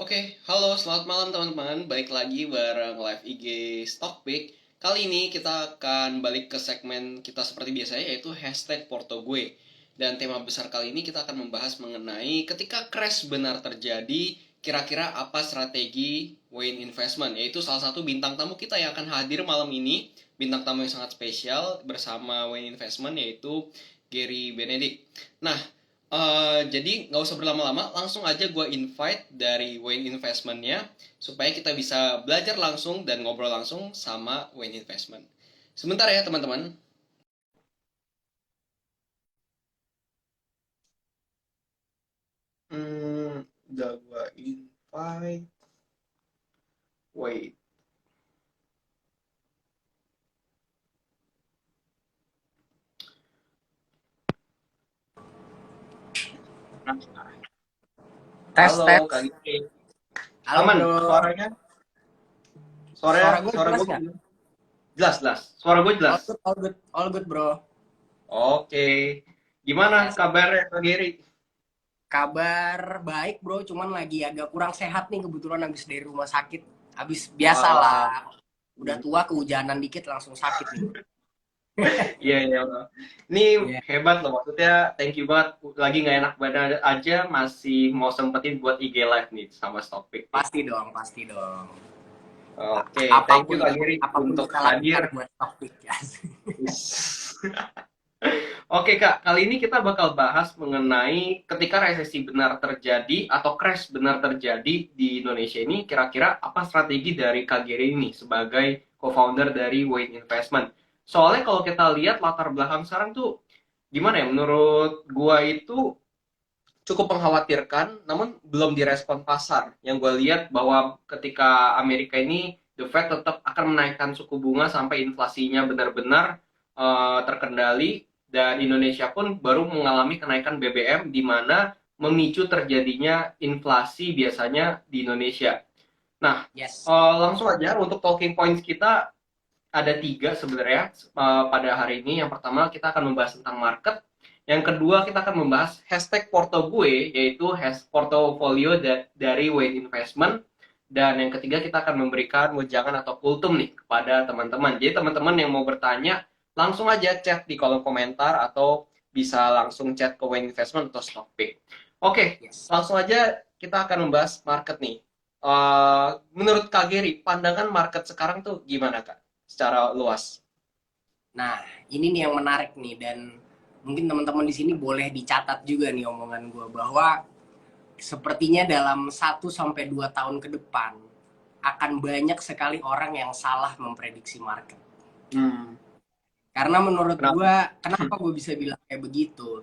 Oke, halo selamat malam teman-teman. Balik lagi bareng live IG Stockpick. Kali ini kita akan balik ke segmen kita seperti biasanya yaitu hashtag Porto Gue. Dan tema besar kali ini kita akan membahas mengenai ketika crash benar terjadi, kira-kira apa strategi Wayne Investment. Yaitu salah satu bintang tamu kita yang akan hadir malam ini. Bintang tamu yang sangat spesial bersama Wayne Investment yaitu Gary Benedict. Nah, jadi nggak usah berlama-lama, langsung aja gue invite dari Wayne Investment-nya supaya kita bisa belajar langsung dan ngobrol langsung sama Wayne Investment. Sebentar ya teman-teman. Udah gue invite. Wait. Tes, Halo tes. Kak Giri. Halo, Aman bro. suaranya? Suara gue Suara jelas gue nggak? jelas, jelas. Suara gue jelas. All good, bro. Oke. Gimana Yes. kabarnya Kak Giri? Kabar baik, bro. Cuman lagi agak kurang sehat nih kebetulan habis dari rumah sakit. Habis Wah. biasalah. Udah tua, kehujanan dikit langsung sakit nih. Iya, iya. Ini Iya, hebat loh, maksudnya thank you banget. Lagi nggak enak badan aja, masih mau sempetin buat IG Live nih sama Stockpick nih. pasti dong, pasti dong. Oke, thank you Apapun Kak lah, Giri apapun untuk kita hadir. lakukan buat topik. Oke Kak, kali ini kita bakal bahas mengenai ketika resesi benar terjadi atau crash benar terjadi di Indonesia ini, kira-kira apa strategi dari Kak Giri ini sebagai co-founder dari Wayne Investment. Soalnya kalau kita lihat latar belakang sekarang tuh gimana ya, menurut gua itu cukup mengkhawatirkan, namun belum direspon pasar. Yang gue lihat bahwa ketika Amerika ini, the Fed tetap akan menaikkan suku bunga sampai inflasinya benar-benar terkendali, dan Indonesia pun baru mengalami kenaikan BBM, di mana memicu terjadinya inflasi biasanya di Indonesia. Nah, Yes. langsung aja untuk talking points kita ada tiga sebenarnya pada hari ini. Yang pertama kita akan membahas tentang market. Yang kedua kita akan membahas hashtag porto gue, yaitu portofolio dari Wayne Investment. Dan yang ketiga kita akan memberikan wejangan atau kultum nih kepada teman-teman. Jadi teman-teman yang mau bertanya langsung aja chat di kolom komentar atau bisa langsung chat ke Wayne Investment atau Stockpick. Oke, Yes. langsung aja kita akan membahas market nih. Menurut Kak Geri, pandangan market sekarang tuh gimana Kak? Secara luas. Nah, ini nih yang menarik nih, dan mungkin teman-teman di sini boleh dicatat juga nih omongan gue bahwa sepertinya dalam 1 sampai 2 tahun ke depan akan banyak sekali orang yang salah memprediksi market. Hmm. Karena menurut Kenapa? gue, kenapa gue bisa bilang kayak begitu?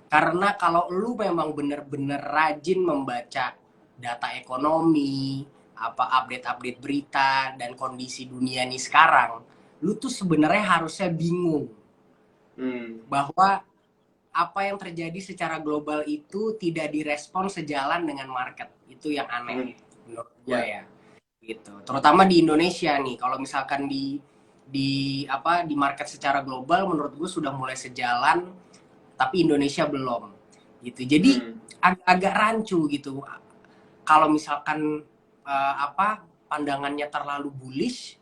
Karena kalau lu memang bener-bener rajin membaca data ekonomi, apa update-update berita dan kondisi dunia nih sekarang, lu tuh sebenarnya harusnya bingung Hmm. bahwa apa yang terjadi secara global itu tidak direspon sejalan dengan market. Itu yang Hmm. aneh menurut gue Ya. ya. Gitu. Terutama di Indonesia nih. Kalau misalkan di market secara global menurut gue sudah mulai sejalan, tapi Indonesia belum. Gitu. Jadi Hmm. agak rancu gitu. Kalau misalkan pandangannya terlalu bullish,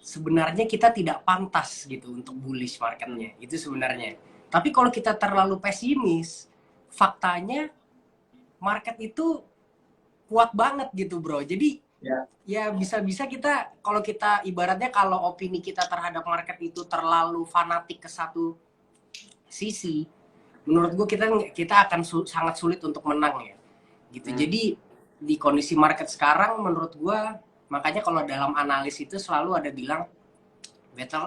sebenarnya kita tidak pantas gitu untuk bullish Hmm. marketnya. Itu sebenarnya. Tapi kalau kita terlalu pesimis, faktanya market itu kuat banget gitu, bro. Jadi Ya. ya bisa-bisa kita, kalau kita ibaratnya kalau opini kita terhadap market itu terlalu fanatik ke satu sisi, menurut gue kita akan sangat sulit untuk menang ya. Gitu. Hmm. Jadi di kondisi market sekarang menurut gue, makanya kalau dalam analis itu selalu ada bilang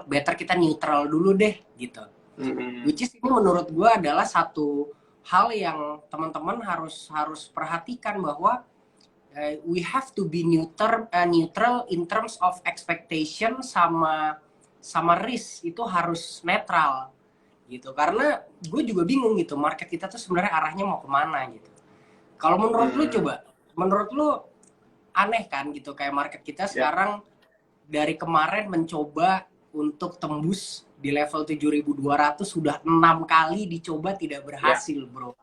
better kita neutral dulu deh gitu. Hmm. Which is ini menurut gue adalah satu hal yang teman-teman harus perhatikan bahwa we have to be neutral in terms of expectation sama risk itu harus netral gitu. Karena gue juga bingung gitu market kita tuh sebenarnya arahnya mau kemana gitu. Kalau menurut lu Hmm. coba, menurut lu aneh kan gitu kayak market kita Ya. sekarang dari kemarin mencoba untuk tembus di level 7.200 sudah 6 kali dicoba tidak Ya. berhasil, bro.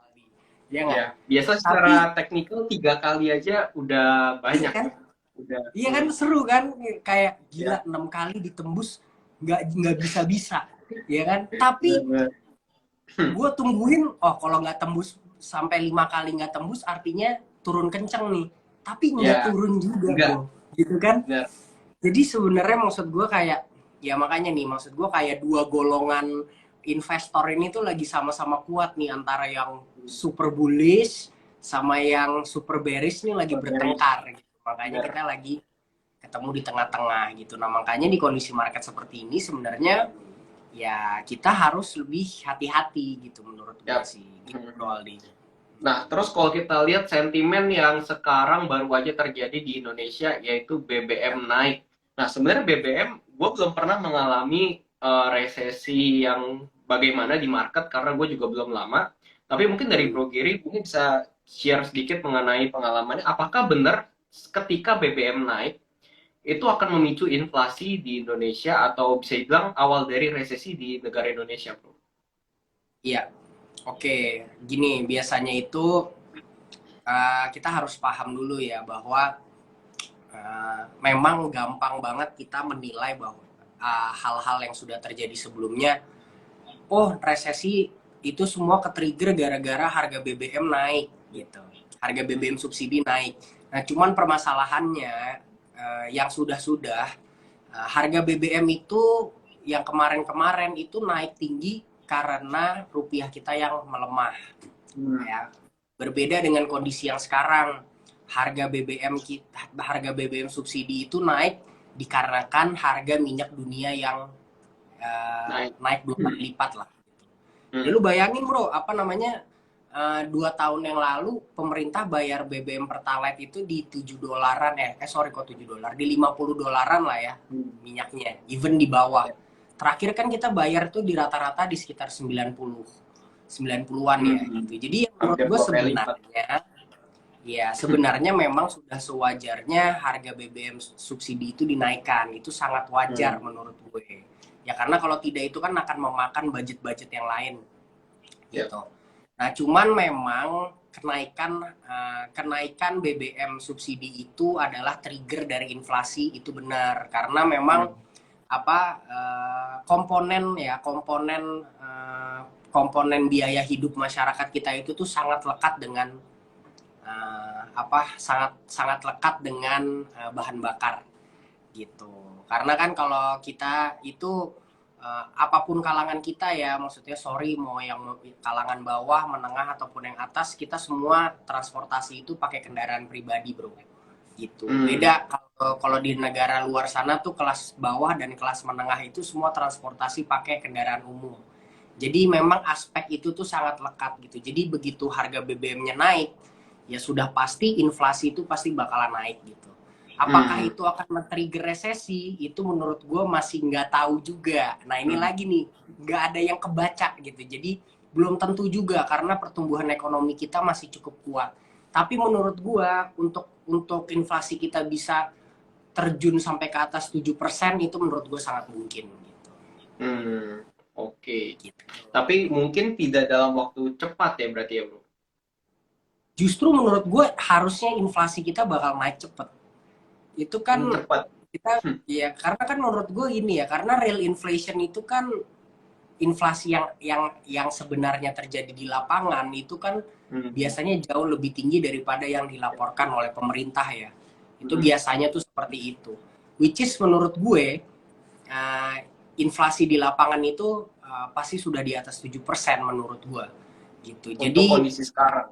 Ya nggak? Ya, biasa Tapi secara teknikal 3 kali aja udah iya banyak kan, tuh. Udah. iya kan seru kan, kayak gila Ya. 6 kali ditembus nggak bisa-bisa, ya kan? Tapi Benar-benar. gue tungguin, oh kalau nggak tembus sampai 5 kali nggak tembus artinya turun kenceng nih, tapi nggak Ya, turun juga enggak. bro, gitu kan? Benar. Jadi sebenarnya maksud gue kayak, ya makanya nih maksud gue kayak dua golongan investor ini tuh lagi sama-sama kuat nih, antara yang super bullish sama yang super bearish nih lagi Benar. bertengkar gitu. Makanya Benar. kita lagi ketemu di tengah-tengah gitu. Nah makanya di kondisi market seperti ini sebenarnya ya kita harus lebih hati-hati gitu menurut gue Ya. sih gitu bro Aldi. Nah, terus kalau kita lihat sentimen yang sekarang baru aja terjadi di Indonesia, yaitu BBM naik. Nah, sebenarnya BBM, gue belum pernah mengalami resesi yang bagaimana di market, karena gue juga belum lama. Tapi mungkin dari Bro Giri, mungkin bisa share sedikit mengenai pengalamannya. Apakah benar ketika BBM naik, itu akan memicu inflasi di Indonesia, atau bisa dibilang awal dari resesi di negara Indonesia, Bro? Iya, oke, gini biasanya itu kita harus paham dulu ya bahwa memang gampang banget kita menilai bahwa hal-hal yang sudah terjadi sebelumnya, oh resesi itu semua ke-trigger gara-gara harga BBM naik gitu, harga BBM subsidi naik. Nah cuman permasalahannya yang sudah-sudah harga BBM itu yang kemarin-kemarin itu naik tinggi karena rupiah kita yang melemah ya. Berbeda dengan kondisi yang sekarang, harga BBM subsidi itu naik dikarenakan harga minyak dunia yang Naik. naik 2 kali lipat lah. Ya Hmm. lu bayangin bro, apa namanya, 2 tahun yang lalu pemerintah bayar BBM Pertalite itu di $7 sorry kok $7, di $50 lah ya minyaknya, even di bawah. Terakhir kan kita bayar tuh di rata-rata di sekitar 90-an ya Hmm. gitu. Jadi yang menurut Hampir gue 2 kali lipat. sebenarnya, ya sebenarnya memang sudah sewajarnya harga BBM subsidi itu dinaikkan. Itu sangat wajar Hmm. menurut gue. Ya karena kalau tidak itu kan akan memakan budget-budget yang lain Ya. gitu. Nah, cuman memang kenaikan BBM subsidi itu adalah trigger dari inflasi, itu benar. Karena memang Hmm. komponen biaya hidup masyarakat kita itu tuh sangat lekat dengan sangat sangat lekat dengan bahan bakar gitu. Karena kan kalau kita itu apapun kalangan kita ya, maksudnya sorry mau yang kalangan bawah, menengah ataupun yang atas, kita semua transportasi itu pakai kendaraan pribadi bro, gitu. Beda kalau di negara luar sana tuh kelas bawah dan kelas menengah itu semua transportasi pakai kendaraan umum. Jadi memang aspek itu tuh sangat lekat gitu. Jadi begitu harga BBM-nya naik, ya sudah pasti inflasi itu pasti bakalan naik gitu. Apakah Hmm. itu akan men-trigger resesi? Itu menurut gue masih nggak tahu juga. Nah ini Hmm. lagi nih, nggak ada yang kebaca gitu. Jadi belum tentu juga karena pertumbuhan ekonomi kita masih cukup kuat. Tapi menurut gue untuk inflasi kita bisa terjun sampai ke atas 7% itu menurut gue sangat mungkin gitu. Hmm. Oke. Gitu. Tapi mungkin tidak dalam waktu cepat ya berarti ya, Bro? Justru menurut gue harusnya inflasi kita bakal naik cepet. Itu kan Cepat. kita, Hmm. ya karena kan menurut gue ini ya, karena real inflation itu kan inflasi yang sebenarnya terjadi di lapangan itu kan Hmm. biasanya jauh lebih tinggi daripada yang dilaporkan oleh pemerintah ya. Itu Hmm. biasanya tuh seperti itu. Which is menurut gue uh, inflasi di lapangan itu pasti sudah di atas 7% menurut gue gitu. Untuk Jadi kondisi sekarang.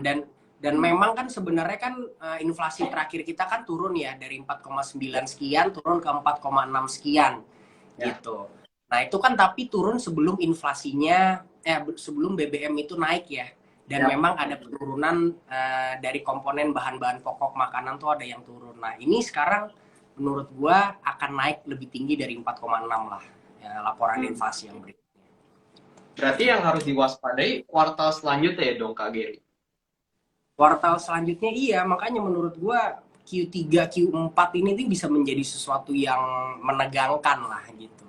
dan Hmm. memang kan sebenarnya kan inflasi terakhir kita kan turun ya dari 4,9 sekian turun ke 4,6 sekian Ya. gitu. Nah, itu kan tapi turun sebelum inflasinya sebelum BBM itu naik ya. Dan Ya. memang ada penurunan dari komponen bahan-bahan pokok makanan tuh ada yang turun. Nah, ini sekarang menurut gua akan naik lebih tinggi dari 4,6 lah ya, laporan inflasi yang berikutnya. Berarti yang harus diwaspadai kuartal selanjutnya ya dong, Kak Geri? Kuartal selanjutnya iya, makanya menurut gua Q3, Q4 ini tuh bisa menjadi sesuatu yang menegangkan lah gitu.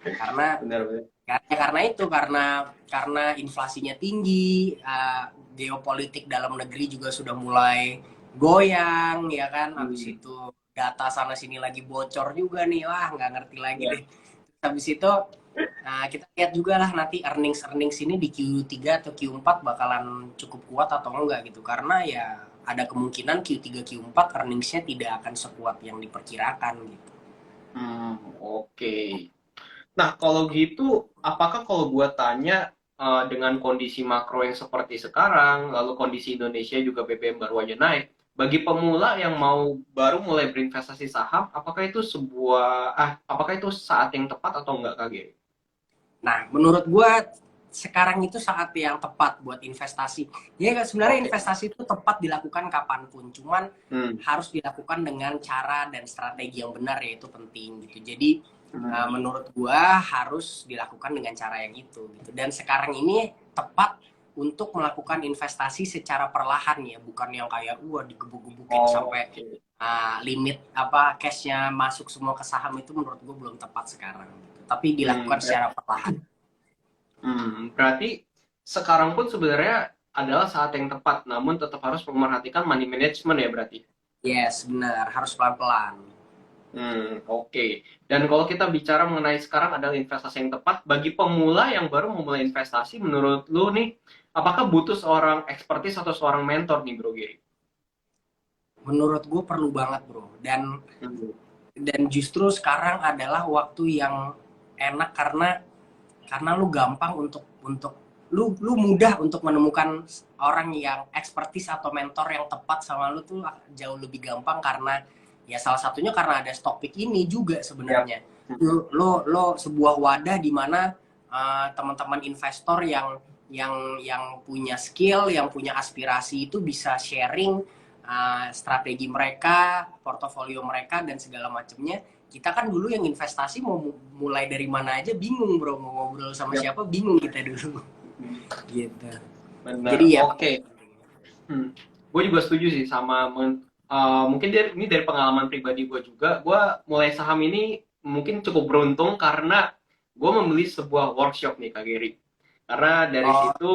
Karena Benar-benar. Karena itu, karena inflasinya tinggi, geopolitik dalam negeri juga sudah mulai goyang, ya kan. Habis Hmm. itu data sana sini lagi bocor juga nih, wah nggak ngerti lagi Ya. deh. Habis itu kita lihat juga lah nanti earnings ini di Q3 atau Q4 bakalan cukup kuat atau enggak gitu. Karena ya ada kemungkinan Q3 Q4 earningsnya tidak akan sekuat yang diperkirakan gitu. Oke. Nah, kalau gitu, apakah kalau gua tanya dengan kondisi makro yang seperti sekarang, lalu kondisi Indonesia juga BBM baru aja naik, bagi pemula yang mau baru mulai berinvestasi saham, apakah itu saat yang tepat atau enggak, Kak Gary? Nah, menurut gue sekarang itu saat yang tepat buat investasi. Ya sebenarnya Oke. investasi itu tepat dilakukan kapanpun, cuman Hmm. harus dilakukan dengan cara dan strategi yang benar, yaitu penting gitu. Jadi Hmm. menurut gue harus dilakukan dengan cara yang itu gitu. Dan sekarang ini tepat untuk melakukan investasi secara perlahan ya, bukan yang kayak digebuk-gebukin sampai Oke. limit apa cashnya masuk semua ke saham. Itu menurut gue belum tepat sekarang gitu. Tapi dilakukan Hmm. secara perlahan. Berarti sekarang pun sebenarnya adalah saat yang tepat, namun tetap harus memerhatikan money management ya berarti. Yes, benar, harus pelan-pelan. Oke. Dan kalau kita bicara mengenai sekarang adalah investasi yang tepat, bagi pemula yang baru memulai investasi, menurut lu nih, apakah butuh seorang ekspertis atau seorang mentor nih, Bro Giri? Menurut gue perlu banget, bro. Hmm. Dan justru sekarang adalah waktu yang enak karena lu gampang untuk lu mudah untuk menemukan orang yang ekspertis atau mentor yang tepat sama lu tuh jauh lebih gampang, karena ya salah satunya karena ada Stockpick ini juga Ya. sebenarnya. Lo sebuah wadah di mana teman-teman investor yang punya skill, yang punya aspirasi itu bisa sharing strategi mereka, portofolio mereka dan segala macamnya. Kita kan dulu yang investasi mau mulai dari mana aja bingung, bro, mau ngobrol sama Ya. siapa bingung kita dulu. Gitu. Jadi Benar. ya Oke. Gue juga setuju sih sama mungkin ini dari pengalaman pribadi gue juga. Gue mulai saham ini mungkin cukup beruntung karena gue membeli sebuah workshop nih Kak Geri. Karena dari oh situ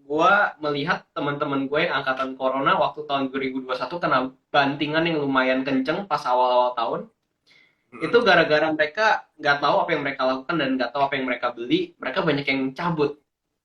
gue melihat teman-teman gue yang angkatan corona waktu tahun 2021 kena bantingan yang lumayan kenceng pas awal-awal tahun. Itu gara-gara mereka nggak tahu apa yang mereka lakukan dan nggak tahu apa yang mereka beli, mereka banyak yang cabut.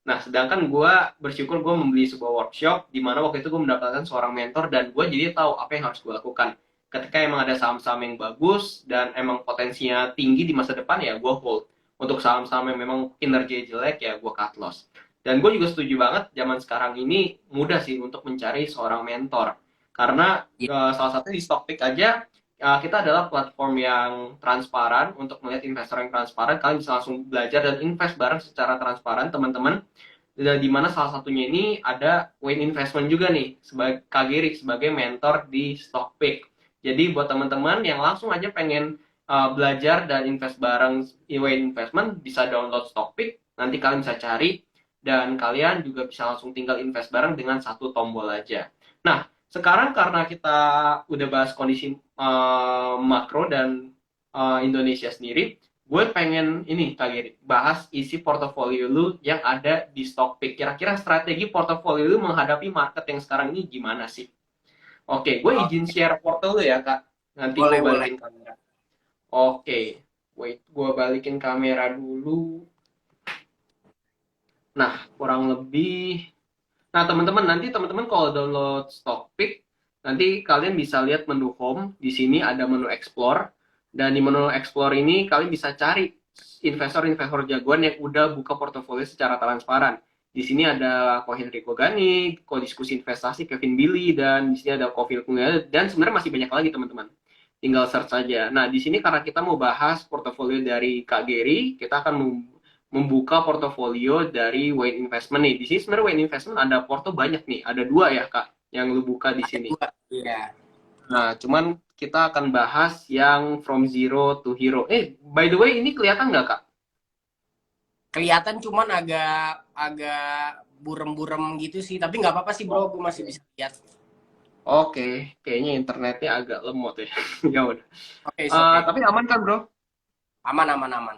Nah, sedangkan gue bersyukur gue membeli sebuah workshop di mana waktu itu gue mendapatkan seorang mentor dan gue jadi tahu apa yang harus gue lakukan. Ketika emang ada saham-saham yang bagus dan emang potensinya tinggi di masa depan ya gue hold. Untuk saham-saham yang memang kinerja jelek ya gue cut loss. Dan gue juga setuju banget zaman sekarang ini mudah sih untuk mencari seorang mentor. Karena ya, salah satu di Stockpick aja kita adalah platform yang transparan untuk melihat investor yang transparan. Kalian bisa langsung belajar dan invest bareng secara transparan, teman-teman. Dan di mana salah satunya ini ada Wayne Investment juga nih, sebagai Kak Giri, sebagai mentor di Stockpick. Jadi buat teman-teman yang langsung aja pengen belajar dan invest bareng Wayne Investment, bisa download Stockpick. Nanti kalian bisa cari dan kalian juga bisa langsung tinggal invest bareng dengan satu tombol aja. Nah, sekarang karena kita udah bahas kondisi makro dan Indonesia sendiri, gue pengen ini Kak Giri, bahas isi portofolio lu yang ada di Stockpick. Kira-kira strategi portofolio lu menghadapi market yang sekarang ini gimana sih? Oke, gue izin oke. share porto lu ya Kak. Nanti gue Boleh, boleh. balikin kamera. Oke, wait, gue balikin kamera dulu. Nah, kurang lebih. Nah, teman-teman, nanti teman-teman kalau download Stockpick, nanti kalian bisa lihat menu home. Di sini ada menu explore. Dan di menu explore ini kalian bisa cari investor-investor jagoan yang udah buka portofolio secara transparan. Di sini ada Ko Henrico Gani, Ko Diskusi Investasi Kevin Billy, dan di sini ada Ko Vilkunga, dan sebenarnya masih banyak lagi teman-teman. Tinggal search saja. Nah, di sini karena kita mau bahas portofolio dari Kak Gary, kita akan membuka portofolio dari Wayne Investment nih. Di sini sebenarnya Wayne Investment ada porto banyak nih, ada dua ya Kak yang lu buka di Ada sini. dua. Iya. Nah, cuman kita akan bahas yang from zero to hero. By the way, ini kelihatan nggak Kak? Kelihatan cuman agak agak burem-burem gitu sih, tapi nggak apa-apa sih, bro, gue masih Oke, bisa lihat. oke, kayaknya internetnya agak lemot ya. Ya udah. Oke, okay, oke. Okay. Tapi aman kan bro? Aman, aman, aman.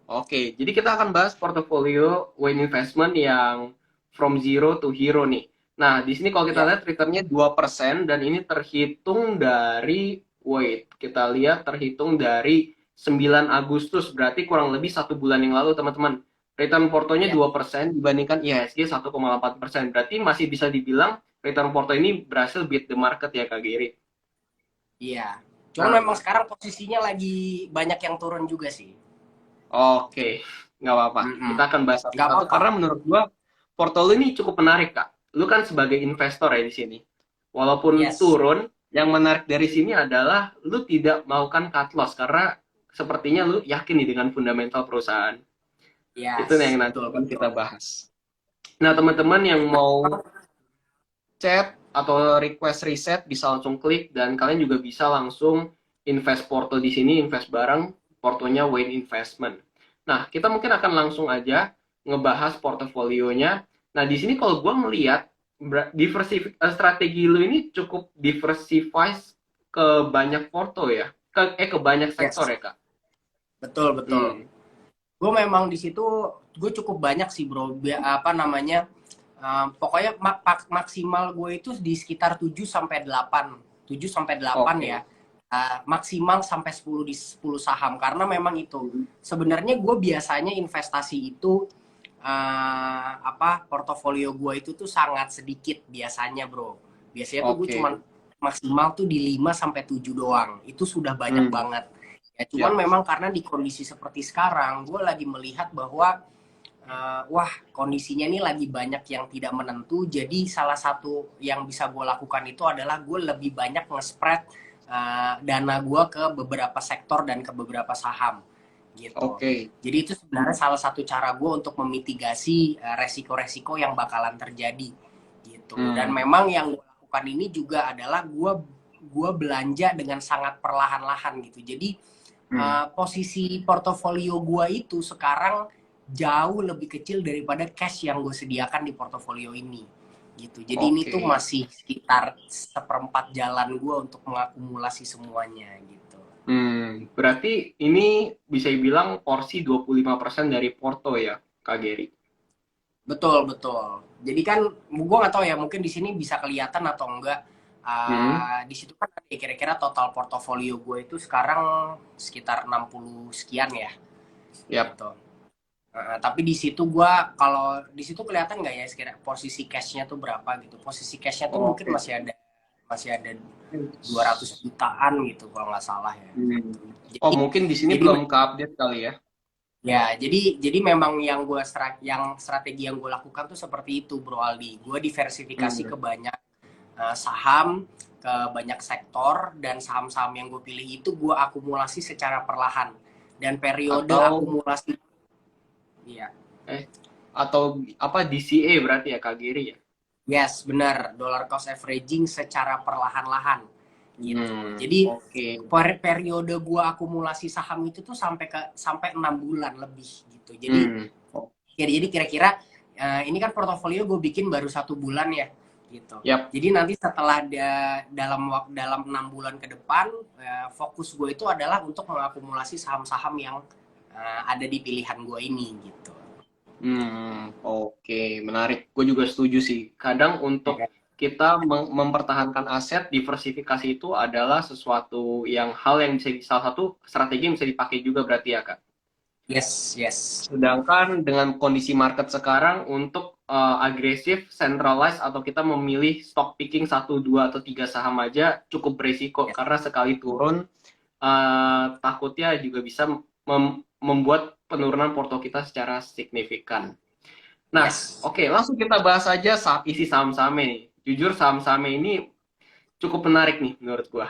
Oke, jadi kita akan bahas portofolio Wayne Investment yang from zero to hero nih. Nah, di sini kalau kita Ya, lihat returnnya 2% dan ini terhitung dari, wait, kita lihat terhitung dari 9 Agustus, berarti kurang lebih 1 bulan yang lalu, teman-teman. Return portonya ya, 2% dibandingkan IHSG 1,8%. Berarti masih bisa dibilang return porto ini berhasil beat the market ya, Kak Giri. iya. Cuman memang Nah, sekarang posisinya lagi banyak yang turun juga sih. oke, nggak apa-apa. Mm-mm. Kita akan bahas Gak satu-satu apa-apa. karena menurut gua portfolio ini cukup menarik, Kak. Lu kan sebagai investor ya di sini. Walaupun Yes. turun, yang menarik dari sini adalah lu tidak melakukan cut loss karena sepertinya lu yakin nih dengan fundamental perusahaan. Itu yang Yes, nanti betul akan kita betul. bahas. Nah, teman-teman yang Nah, mau chat atau request riset bisa langsung klik dan kalian juga bisa langsung invest porto di sini, invest bareng portonya Wayne Investment. Nah, kita mungkin akan langsung aja ngebahas portofolionya. Nah, di sini kalau gue ngelihat strategi lu ini cukup diversify ke banyak porto ya, ke banyak sektor yes, ya kak. betul betul. Hmm. Gue memang di situ gue cukup banyak sih bro. Apa namanya? Pokoknya maksimal gue itu di sekitar 7 sampai 8, 7 sampai 8 ya. Oke. Maksimal sampai 10 di 10 saham karena memang itu sebenarnya gue biasanya investasi itu apa portofolio gue itu tuh sangat sedikit biasanya bro. Biasanya tuh gue cuman Oke. maksimal tuh di 5 sampai 7 doang. Itu sudah banyak Hmm. banget. Ya cuman Ya. memang karena di kondisi seperti sekarang gue lagi melihat bahwa wah kondisinya ini lagi banyak yang tidak menentu. Jadi salah satu yang bisa gue lakukan itu adalah gue lebih banyak nge-spread dana gue ke beberapa sektor dan ke beberapa saham gitu. Oke. Jadi itu sebenarnya salah satu cara gue untuk memitigasi resiko-resiko yang bakalan terjadi gitu. Dan Hmm. memang yang gue lakukan ini juga adalah gue belanja dengan sangat perlahan-lahan gitu. Jadi Hmm. posisi portofolio gue itu sekarang jauh lebih kecil daripada cash yang gue sediakan di portofolio ini gitu. Jadi ini tuh Oke. masih sekitar seperempat jalan gue untuk mengakumulasi semuanya gitu. Berarti ini bisa dibilang porsi 25% dari Porto ya, Kak Geri. Betul betul. Jadi kan gue nggak tahu ya mungkin di sini bisa kelihatan atau enggak. Hmm, Di situ kan ada kira-kira total portofolio gue itu sekarang sekitar 60 sekian ya yap. gitu. Tapi di situ gua kalau di situ kelihatan nggak ya sekira posisi cashnya tuh berapa gitu. Posisi cashnya tuh mungkin Oke. masih ada 200 jutaan gitu kalau nggak salah ya. Gitu. Hmm. Oh, Jadi mungkin di sini jadi belum ke-update kali ya. ya jadi memang yang strategi yang gue lakukan tuh seperti itu Bro Aldi. Gue diversifikasi ke Hmm. banyak saham, ke banyak sektor dan saham-saham yang gue pilih itu gue akumulasi secara perlahan dan periode Atau akumulasi ya. eh atau apa DCA berarti ya, Kak Geri ya. Yes, benar. Dollar cost averaging secara perlahan-lahan gitu. Jadi Oke. periode gua akumulasi saham itu tuh sampai 6 bulan lebih gitu. Jadi Hmm. ya jadi kira-kira ini kan portofolio gue bikin baru 1 bulan ya gitu. Yap. Jadi nanti setelah dalam 6 bulan ke depan fokus gue itu adalah untuk mengakumulasi saham-saham yang ada di pilihan gue ini gitu. Oke, menarik. Gue juga setuju sih. Kadang untuk kita mempertahankan aset, diversifikasi itu adalah sesuatu yang hal yang bisa salah satu strategi yang bisa dipakai juga berarti ya, Kak. Yes, yes. Sedangkan dengan kondisi market sekarang untuk agresif, centralized atau kita memilih stock picking satu, dua atau tiga saham aja cukup berisiko Yes. karena sekali turun takutnya juga bisa membuat penurunan porto kita secara signifikan. Nah, Yes. oke, langsung kita bahas aja isi saham-sahamnya nih. Jujur saham-sahamnya ini cukup menarik nih menurut gua.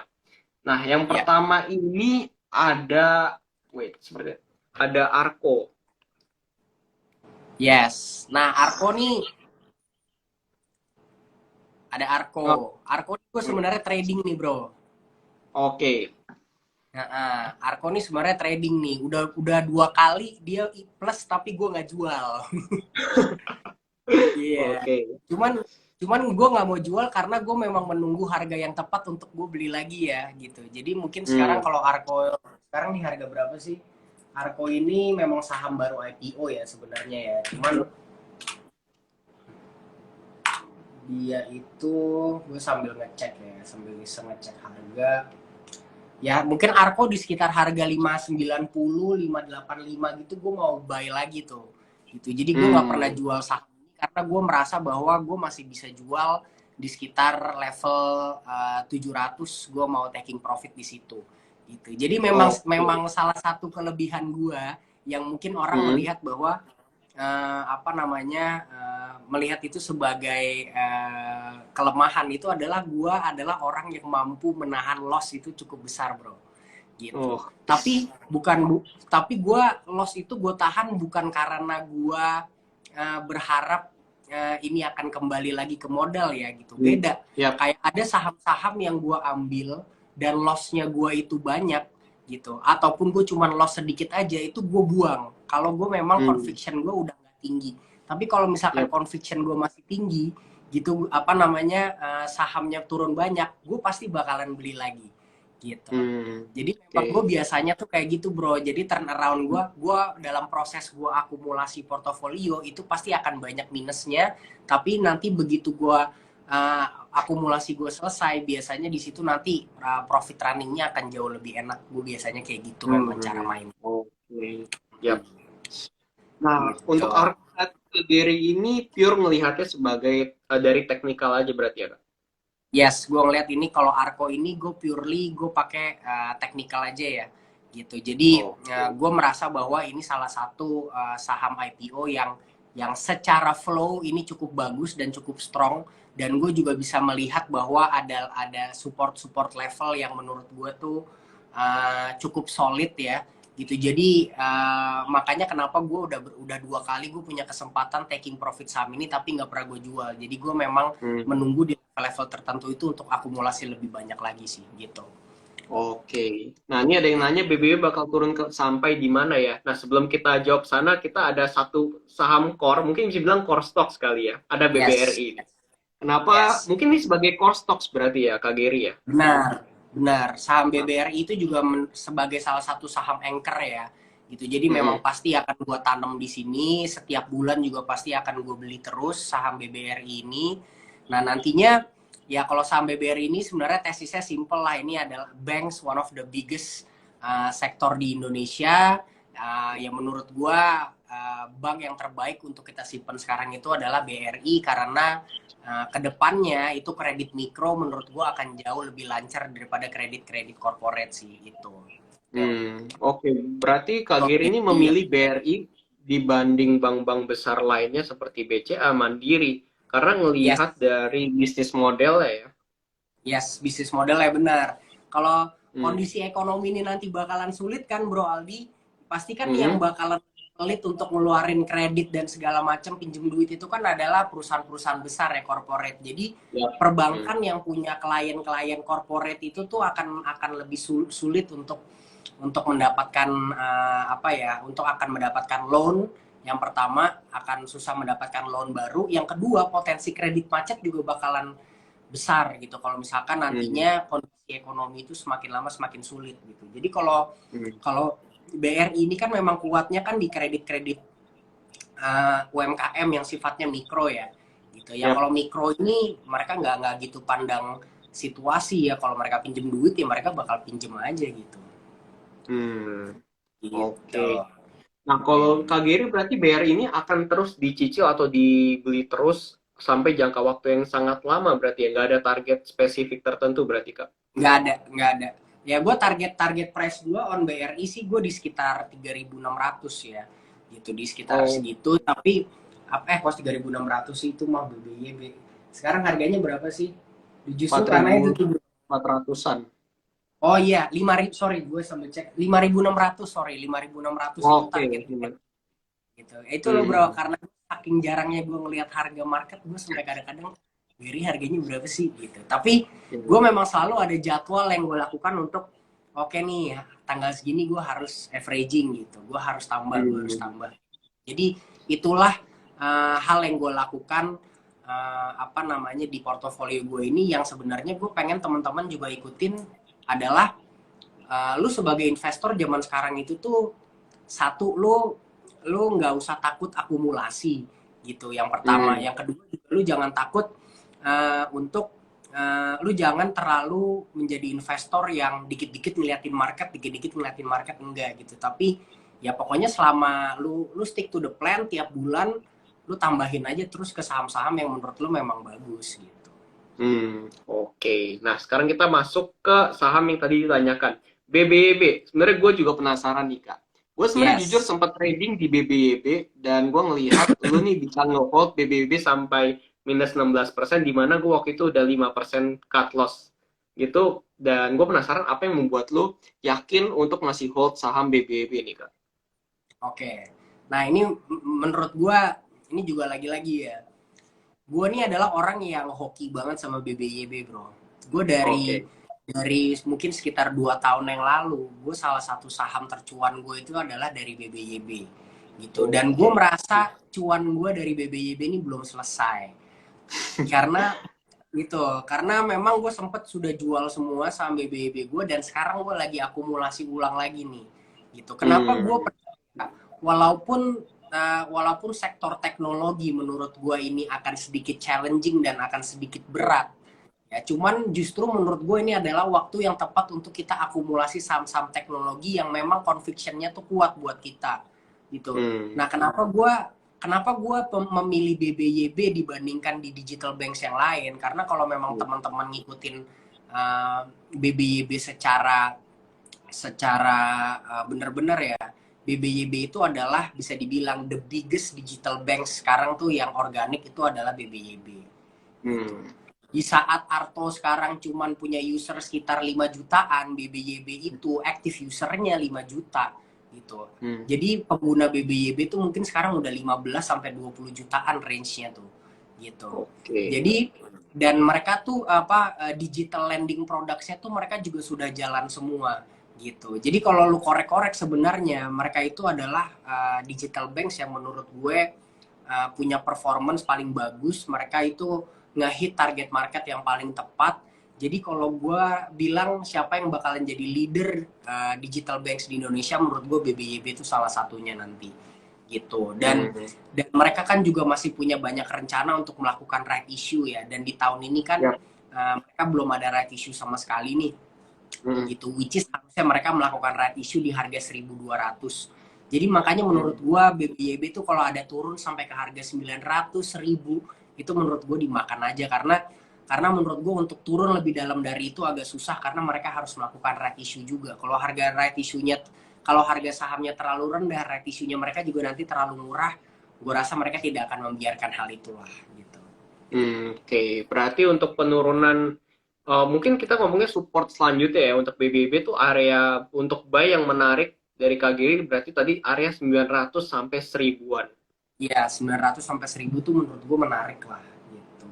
Nah, yang Ya. pertama ini ada, seperti ada Arko. Yes. Nah, Arko nih ada Oh, Arko. Arko itu sebenarnya trading nih, Bro. oke. Nah, Arko nih sebenarnya trading nih. Udah 2 kali dia plus tapi gue nggak jual. Iya. Oke. Cuman cuman gue nggak mau jual karena gue memang menunggu harga yang tepat untuk gue beli lagi ya gitu. Jadi mungkin sekarang Hmm. kalau Arko sekarang nih harga berapa sih? Arko ini memang saham baru IPO ya sebenarnya ya. Cuman dia itu, gue sambil ngecek ya, sambil bisa ngecek harga. Ya mungkin Arko di sekitar harga 590, 585 gitu gue mau buy lagi tuh. Gitu. Jadi gue nggak pernah jual saham ini karena gue merasa bahwa gue masih bisa jual di sekitar level 700, gue mau taking profit di situ. Gitu. Jadi memang salah satu kelebihan gue yang mungkin orang melihat bahwa melihat itu sebagai kelemahan itu adalah gua adalah orang yang mampu menahan loss itu cukup besar, bro, gitu. Tapi gua loss itu gua tahan bukan karena gua berharap ini akan kembali lagi ke modal ya, gitu. Beda. Kayak ada saham-saham yang gua ambil dan lossnya gua itu banyak gitu, ataupun gue cuma loss sedikit aja itu gue buang kalau gue memang conviction gue udah nggak tinggi. Tapi kalau misalkan conviction gue masih tinggi gitu, sahamnya turun banyak, gue pasti bakalan beli lagi gitu. Jadi memang gue biasanya tuh kayak gitu, bro. Jadi turnaround gue dalam proses gue akumulasi portofolio itu pasti akan banyak minusnya, tapi nanti begitu gue akumulasi gue selesai, biasanya di situ nanti profit runningnya akan jauh lebih enak. Gue biasanya kayak gitu memang cara main. Nah, gitu. Untuk Gary ini pure melihatnya sebagai dari teknikal aja berarti ya, Kak? Yes, gue ngeliat ini kalau Arko ini gue purely gue pakai teknikal aja ya, gitu. Jadi gue merasa bahwa ini salah satu saham IPO yang secara flow ini cukup bagus dan cukup strong. Dan gue juga bisa melihat bahwa ada support level yang menurut gue tuh cukup solid ya, gitu. Jadi makanya kenapa gue udah 2 kali gue punya kesempatan taking profit saham ini tapi nggak pernah gue jual. Jadi gue memang menunggu di level tertentu itu untuk akumulasi lebih banyak lagi sih, gitu. Oke. Nah, ini ada yang nanya BBW bakal turun sampai di mana ya? Nah, sebelum kita jawab sana, kita ada satu saham core, mungkin bisa bilang core stocks kali ya. Ada BBRI. Kenapa? Mungkin ini sebagai core stocks berarti ya, Kak Gary ya? Benar. Saham BBRI itu juga sebagai salah satu saham anchor ya, gitu. Jadi memang pasti akan gue tanam di sini. Setiap bulan juga pasti akan gue beli terus saham BBRI ini. Nah, nantinya ya kalau saham BBRI ini sebenarnya tesisnya simple lah. Ini adalah banks, one of the biggest sektor di Indonesia. Yang menurut gue bank yang terbaik untuk kita simpan sekarang itu adalah BRI karena kedepannya itu kredit mikro menurut gue akan jauh lebih lancar daripada kredit corporate sih itu. Oke. Berarti Kak Gary ini memilih BRI dibanding bank-bank besar lainnya seperti BCA, Mandiri karena ngelihat dari bisnis modelnya ya. Yes, bisnis modelnya benar. Kalau kondisi ekonomi ini nanti bakalan sulit kan, Bro Aldi, pasti kan yang bakalan pelit untuk ngeluarin kredit dan segala macam pinjem duit itu kan adalah perusahaan-perusahaan besar ya, corporate. Jadi perbankan yang punya klien-klien corporate itu tuh akan lebih sulit untuk mendapatkan untuk akan mendapatkan loan. Yang pertama akan susah mendapatkan loan baru. Yang kedua potensi kredit macet juga bakalan besar gitu. Kalau misalkan nantinya kondisi ekonomi itu semakin lama semakin sulit gitu. Jadi kalau BRI ini kan memang kuatnya kan di kredit UMKM yang sifatnya mikro ya, gitu. Yang kalau mikro ini mereka nggak gitu pandang situasi ya. Kalau mereka pinjem duit ya mereka bakal pinjem aja gitu. Gitu. Oke. Nah, kalau Kak Gary berarti BRI ini akan terus dicicil atau dibeli terus sampai jangka waktu yang sangat lama berarti ya? Nggak ada target spesifik tertentu berarti, Kak? Nggak ada. Ya gue target price gue on BRI sih gue di sekitar 3.600 ya, gitu, di sekitar segitu. Tapi kos 3.600 itu mah BBY. Sekarang harganya berapa sih? Justru karena itu 400-an. Oh iya, 5.000, sorry gue sambil cek 5.600, sorry 5.600 itu target gitu. Itu loh bro, karena saking jarangnya gue ngelihat harga market, gue sampai kadang-kadang BRI harganya berapa sih gitu. Tapi gue memang selalu ada jadwal yang gue lakukan untuk oke nih tanggal segini gue harus averaging gitu, gue harus tambah. Jadi itulah hal yang gue lakukan di portofolio gue ini, yang sebenarnya gue pengen teman-teman juga ikutin adalah lu sebagai investor zaman sekarang itu tuh satu, lu nggak usah takut akumulasi gitu. Yang pertama, Hmm. yang kedua lu jangan takut untuk lu jangan terlalu menjadi investor yang dikit-dikit ngeliatin market, dikit-dikit ngeliatin market, enggak gitu. Tapi ya pokoknya selama lu stick to the plan, tiap bulan lu tambahin aja terus ke saham-saham yang menurut lu memang bagus gitu. Oke. Nah, sekarang kita masuk ke saham yang tadi ditanyakan. BBYB. Sebenarnya gue juga penasaran nih, Kak. Gue sebenarnya jujur Yes. sempat trading di BBYB dan gue ngelihat lu nih bisa nge-hold BBYB sampai minus 16%, di mana gue waktu itu udah 5% cut loss gitu. Dan gue penasaran apa yang membuat lu yakin untuk ngasih hold saham BBYB nih, Kak. Oke. Nah, ini menurut gua ini juga lagi-lagi ya. Gua nih adalah orang yang hoki banget sama BBYB, Bro. Gue Oke. dari mungkin sekitar 2 tahun yang lalu, gue salah satu saham tercuan gue itu adalah dari BBYB gitu. Dan gue Oke. merasa cuan gue dari BBYB ini belum selesai karena gitu, karena memang gue sempet sudah jual semua saham BBYB gue dan sekarang gue lagi akumulasi ulang lagi nih gitu. Kenapa gue Hmm. percaya walaupun walaupun sektor teknologi menurut gue ini akan sedikit challenging dan akan sedikit berat ya, cuman justru menurut gue ini adalah waktu yang tepat untuk kita akumulasi saham-saham teknologi yang memang convictionnya tuh kuat buat kita gitu. Hmm. Nah, kenapa gue memilih BBYB dibandingkan di digital banks yang lain? Karena kalau memang teman-teman ngikutin BBYB secara secara benar-benar ya, BBYB itu adalah bisa dibilang the biggest digital bank sekarang tuh yang organik itu adalah BBYB gitu. Hmm. Di saat Arto sekarang cuman punya user sekitar 5 jutaan, BBYB itu active usernya 5 juta gitu. Hmm. Jadi pengguna BBYB itu mungkin sekarang udah 15 sampai 20 jutaan range-nya tuh gitu. Oke. Jadi dan mereka tuh digital lending products-nya tuh mereka juga sudah jalan semua gitu. Jadi kalau lu korek-korek sebenarnya mereka itu adalah digital banks yang menurut gue punya performance paling bagus. Mereka itu nge-hit target market yang paling tepat. Jadi kalau gue bilang siapa yang bakalan jadi leader digital banks di Indonesia, menurut gue BBYB itu salah satunya nanti gitu. Dan Hmm. mereka kan juga masih punya banyak rencana untuk melakukan right issue ya. Dan di tahun ini kan Ya. mereka belum ada right issue sama sekali nih Hmm. gitu, which is harusnya mereka melakukan right issue di harga 1.200. Jadi makanya menurut Hmm. gua BBYB itu kalau ada turun sampai ke harga 900 1000 itu menurut gua dimakan aja, karena menurut gua untuk turun lebih dalam dari itu agak susah karena mereka harus melakukan right issue juga. Kalau harga sahamnya terlalu rendah, right issue-nya mereka juga nanti terlalu murah, gua rasa mereka tidak akan membiarkan hal itulah gitu. Oke. Berarti untuk penurunan, mungkin kita ngomongnya support selanjutnya ya untuk BBB itu area untuk buy yang menarik dari KGI berarti tadi area 900 sampai 1000-an. Iya, 900 sampai 1000 tuh menurut gua menarik lah gitu.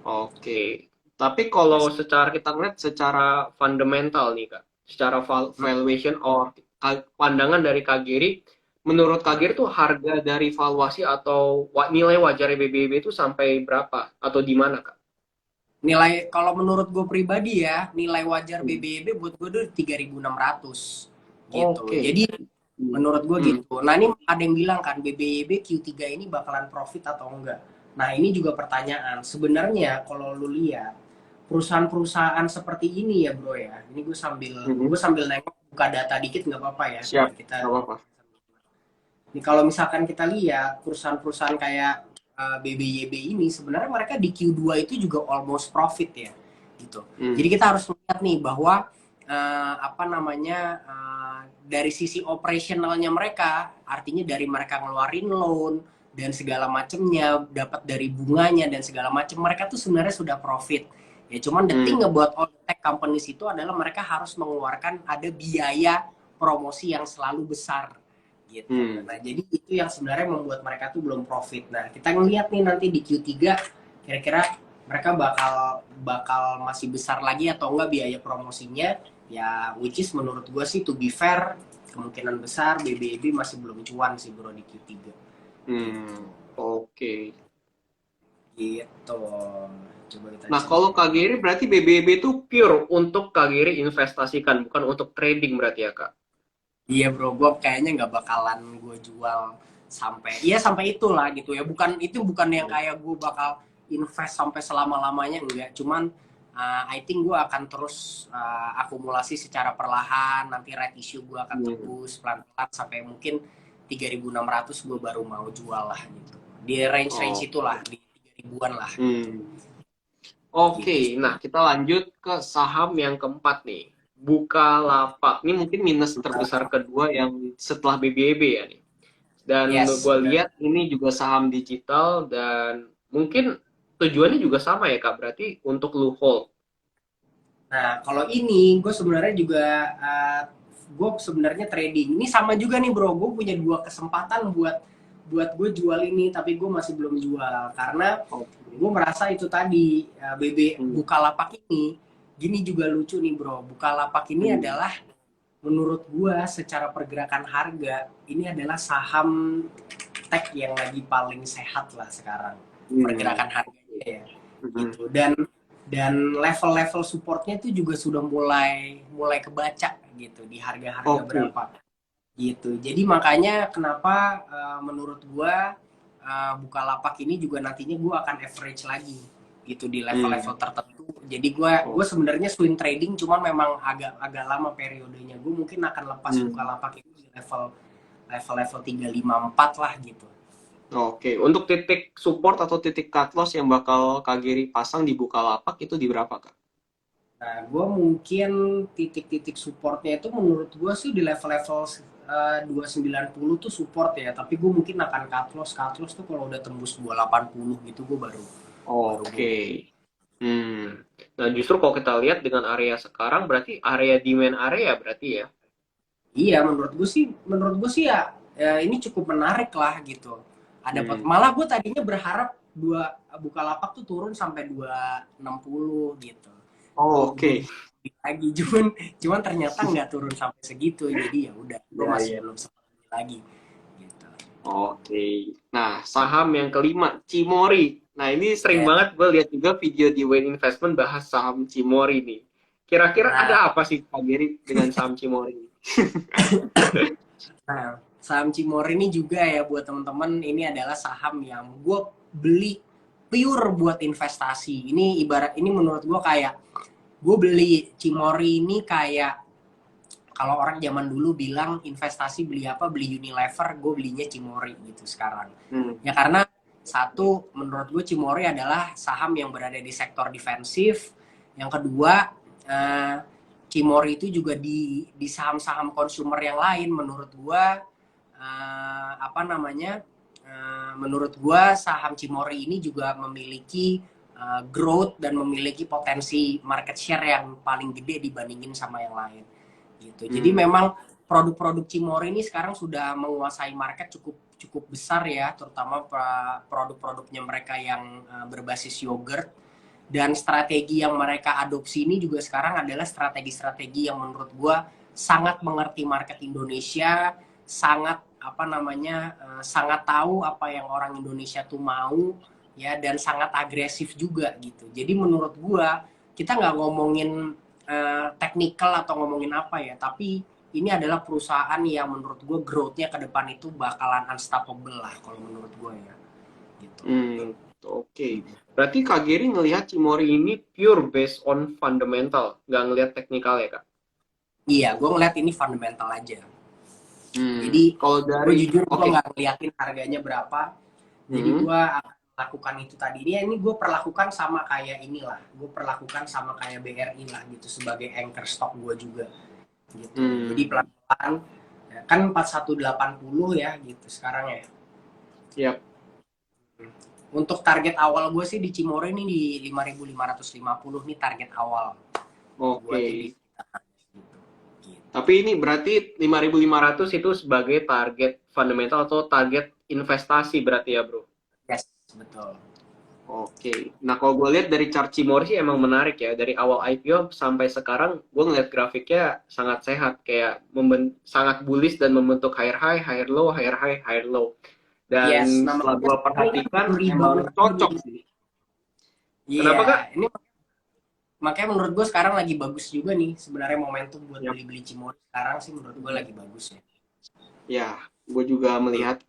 Oke. Tapi kalau secara kita ngeliat secara fundamental nih Kak, secara valuation or pandangan dari KGI, menurut KGI itu harga dari valuasi atau nilai wajar BBB itu sampai berapa atau di mana Kak? Nilai kalau menurut gue pribadi ya, nilai wajar Hmm. BBB buat gue tuh 3.600 gitu. Oke. Jadi Hmm. menurut gue Hmm. gitu. Nah, ini ada yang bilang kan BBB Q3 ini bakalan profit atau enggak. Nah, ini juga pertanyaan. Sebenarnya kalau lu lihat perusahaan-perusahaan seperti ini ya, Bro ya. Ini Hmm. gue sambil nengok buka data dikit nggak apa-apa ya Siap, biar kita. nggak apa-apa. Nih, kalau misalkan kita lihat perusahaan-perusahaan kayak BBYB ini sebenarnya mereka di Q2 itu juga almost profit ya gitu. Jadi Hmm. kita harus melihat nih bahwa dari sisi operasionalnya mereka, artinya dari mereka ngeluarin loan dan segala macamnya, dapat dari bunganya dan segala macam, mereka tuh sebenarnya sudah profit. Ya cuman the thing Hmm. about all tech companies itu adalah mereka harus mengeluarkan ada biaya promosi yang selalu besar gitu. Hmm. Nah, jadi itu yang sebenarnya membuat mereka tuh belum profit. Nah, kita ngeliat nih nanti di Q3 kira-kira mereka bakal bakal masih besar lagi atau enggak biaya promosinya. Ya, which is menurut gue sih to be fair, kemungkinan besar BBB masih belum cuan sih bro di Q3. Gitu. Hmm. Oke. Gitu. Coba kita Nah, cek. kalau KGRI berarti BBB itu pure untuk KGRI investasikan, bukan untuk trading berarti ya, Kak? Iya bro, gue kayaknya nggak bakalan gue jual sampai itulah gitu ya. Bukan yang kayak gue bakal invest sampai selama-lamanya, enggak. Cuman I think gue akan terus akumulasi secara perlahan. Nanti right issue gue akan Hmm. tebus pelan-pelan sampai mungkin 3.600 gue baru mau jual lah gitu. Di range Oh. itulah, di 3.000-an lah gitu. Hmm. Oke, Gitu. nah kita lanjut ke saham yang keempat nih. Bukalapak. Ini mungkin minus terbesar kedua yang setelah BBB ya nih. Dan Yes, gue benar. lihat ini juga saham digital dan mungkin tujuannya juga sama ya Kak. Berarti untuk lu hold. Nah, kalau ini gue sebenarnya juga gue sebenarnya trading. Ini sama juga nih bro, gue punya dua kesempatan buat buat gue jual ini, tapi gue masih belum jual karena Oke. gue merasa itu tadi BB Hmm. Bukalapak ini, gini juga lucu nih bro. Bukalapak ini Hmm. adalah menurut gue secara pergerakan harga ini adalah saham tech yang lagi paling sehat lah sekarang Hmm. pergerakan harganya ya Hmm. gitu. Dan level-level supportnya itu juga sudah mulai mulai kebaca gitu di harga-harga Oke. berapa gitu. Jadi makanya kenapa menurut gua Bukalapak ini juga nantinya gua akan average lagi gitu di Hmm. level-level tertentu. Jadi gua Oh. sebenarnya swing trading cuman memang agak agak lama periodenya. Gua mungkin akan lepas Hmm. Bukalapak ini di level 354 lah gitu. Oke, untuk titik support atau titik cut loss yang bakal Kak Giri pasang di Bukalapak itu di berapa, Kak? Nah, gue mungkin titik-titik supportnya itu menurut gue sih di level-level 290 tuh support ya. Tapi gue mungkin akan cut loss tuh kalau udah tembus 280 gitu gue baru baru gue. Oke. Hmm. Nah, justru kalau kita lihat dengan area sekarang berarti area demand area berarti ya. Iya, menurut gue sih ya, ya ini cukup menarik lah gitu. Ada Hmm. malah gue tadinya berharap dua Bukalapak tuh turun sampai 260 gitu. Gue Oke. lagi cuman ternyata nggak turun sampai segitu jadi ya udah gue Ya, masih ya. belum seperti lagi gitu. Oke. Nah, saham yang kelima, Cimori. Nah, ini sering Ya, banget gue lihat juga video di Wayne Investment bahas saham Cimori nih. Kira-kira nah, ada apa sih Kak Giri dengan saham Cimori? nah saham Cimor ini juga ya buat teman-teman ini adalah saham yang gue beli pure buat investasi. Ini ibarat ini menurut gue kayak gue beli Cimori ini kayak kalau orang zaman dulu bilang investasi beli apa, beli Unilever, gue belinya Cimori gitu sekarang. Hmm. Ya karena satu, menurut gue Cimori adalah saham yang berada di sektor defensif. Yang kedua, eh, Cimori itu juga di saham-saham konsumer yang lain. Menurut gue, apa namanya? Menurut gue saham Cimori ini juga memiliki growth dan memiliki potensi market share yang paling gede dibandingin sama yang lain gitu. Jadi Hmm. memang produk-produk Cimori ini sekarang sudah menguasai market cukup cukup besar ya, terutama produk-produknya mereka yang berbasis yogurt dan strategi yang mereka adopsi ini juga sekarang adalah strategi-strategi yang menurut gue sangat mengerti market Indonesia, sangat apa namanya, sangat tahu apa yang orang Indonesia tuh mau ya dan sangat agresif juga gitu. Jadi menurut gue kita nggak ngomongin technical atau ngomongin apa ya, tapi ini adalah perusahaan yang menurut gue growth-nya ke depan itu bakalan unstoppable lah kalau menurut gue ya gitu. Hmm, oke. Berarti Kak Giri ngelihat Cimori ini pure based on fundamental, nggak ngelihat teknikal ya, Kak? Iya, gue ngeliat ini fundamental aja. Jadi Kalau gue dari, jujur gue oke. nggak ngeliatin harganya berapa. Jadi Hmm. gue akan lakukan itu tadi. Ini gue perlakukan sama kayak inilah. Gue perlakukan sama kayak BRI lah gitu sebagai anchor stock gue juga gitu. Jadi Hmm. pelan-pelan ya, kan 4180 ya gitu sekarang ya. Yap. Untuk target awal gue sih di Cimore ini di 5.550 nih target awal Oke. buat ini. Gitu. Tapi ini berarti 5.500 itu sebagai target fundamental atau target investasi berarti ya, Bro? Yes, betul. Oke. Nah, kalau gue lihat dari chart Cimori sih emang menarik ya. Dari awal IPO sampai sekarang, gue ngeliat grafiknya sangat sehat. Kayak sangat bullish dan membentuk higher high, higher low, higher high, higher low. Dan Yes, setelah namanya gue ini kan perhatikan, rebound emang lagi cocok nih. sih. Iya, Kenapa, Kak? ini makanya menurut gue sekarang lagi bagus juga nih sebenarnya momentum buat Yap. beli-beli Cimory sekarang sih menurut gue lagi bagus ya. Ya, gue juga melihat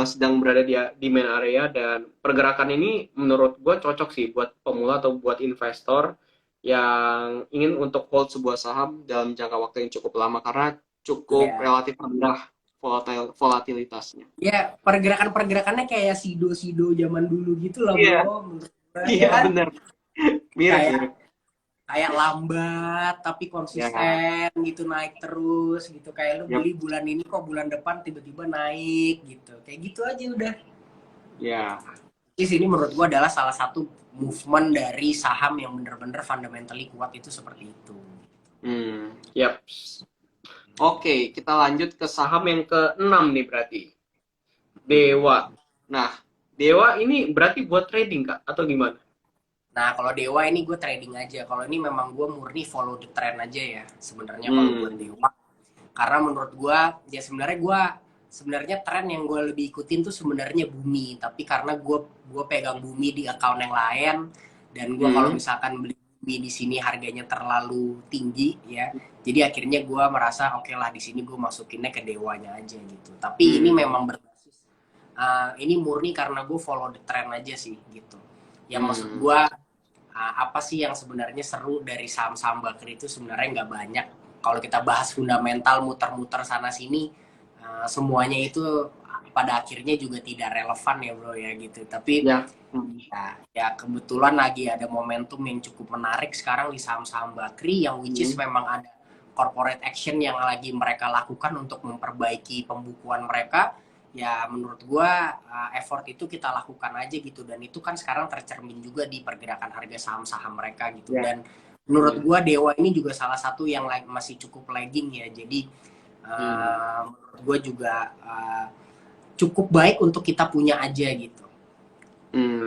sedang berada di main area dan pergerakan ini menurut gue cocok sih buat pemula atau buat investor yang ingin untuk hold sebuah saham dalam jangka waktu yang cukup lama karena cukup Iya. relatif rendah volatilitasnya. Ya, pergerakan-pergerakannya kayak Sido-Sido zaman dulu gitu lah, Iya, bro. Menurut gue, ya iya kan? benar. Mirip-mirip. Kayak kayak lambat tapi Ya, konsisten gitu naik terus gitu. Kayak lu yap, beli bulan ini kok bulan depan tiba-tiba naik gitu. Kayak gitu aja udah. ya. Di sini menurut gua adalah salah satu movement dari saham yang bener-bener fundamentally kuat itu seperti itu. Yap. Oke, kita lanjut ke saham yang keenam nih berarti. Dewa. Nah, Dewa ini berarti buat trading Kak atau gimana? Nah, kalau Dewa ini gue trading aja. Kalau ini memang gue murni follow the trend aja ya. Sebenarnya kalau buat Hmm. Dewa, karena menurut gue ya sebenarnya tren yang gue lebih ikutin tuh sebenarnya Bumi. Tapi karena gue pegang Bumi di account yang lain dan gue kalau Hmm. misalkan beli Bumi di sini harganya terlalu tinggi ya. Jadi akhirnya gue merasa oke lah di sini gue masukinnya ke Dewanya aja gitu. Tapi ini Hmm. memang berbasis ini murni karena gue follow the trend aja sih gitu. Yang maksud Hmm. gue apa sih yang sebenarnya seru dari saham-saham bakri itu sebenarnya nggak banyak. Kalau kita bahas fundamental muter-muter sana sini, semuanya itu pada akhirnya juga tidak relevan ya bro ya gitu. Tapi Ya. Hmm. ya kebetulan lagi ada momentum yang cukup menarik sekarang di saham-saham bakri yang which is Hmm. memang ada corporate action yang lagi mereka lakukan untuk memperbaiki pembukuan mereka. Ya menurut gua effort itu kita lakukan aja gitu dan itu kan sekarang tercermin juga di pergerakan harga saham-saham mereka gitu Ya. dan menurut Hmm. gua Dewa ini juga salah satu yang masih cukup lagging ya jadi Hmm. menurut gua juga cukup baik untuk kita punya aja gitu.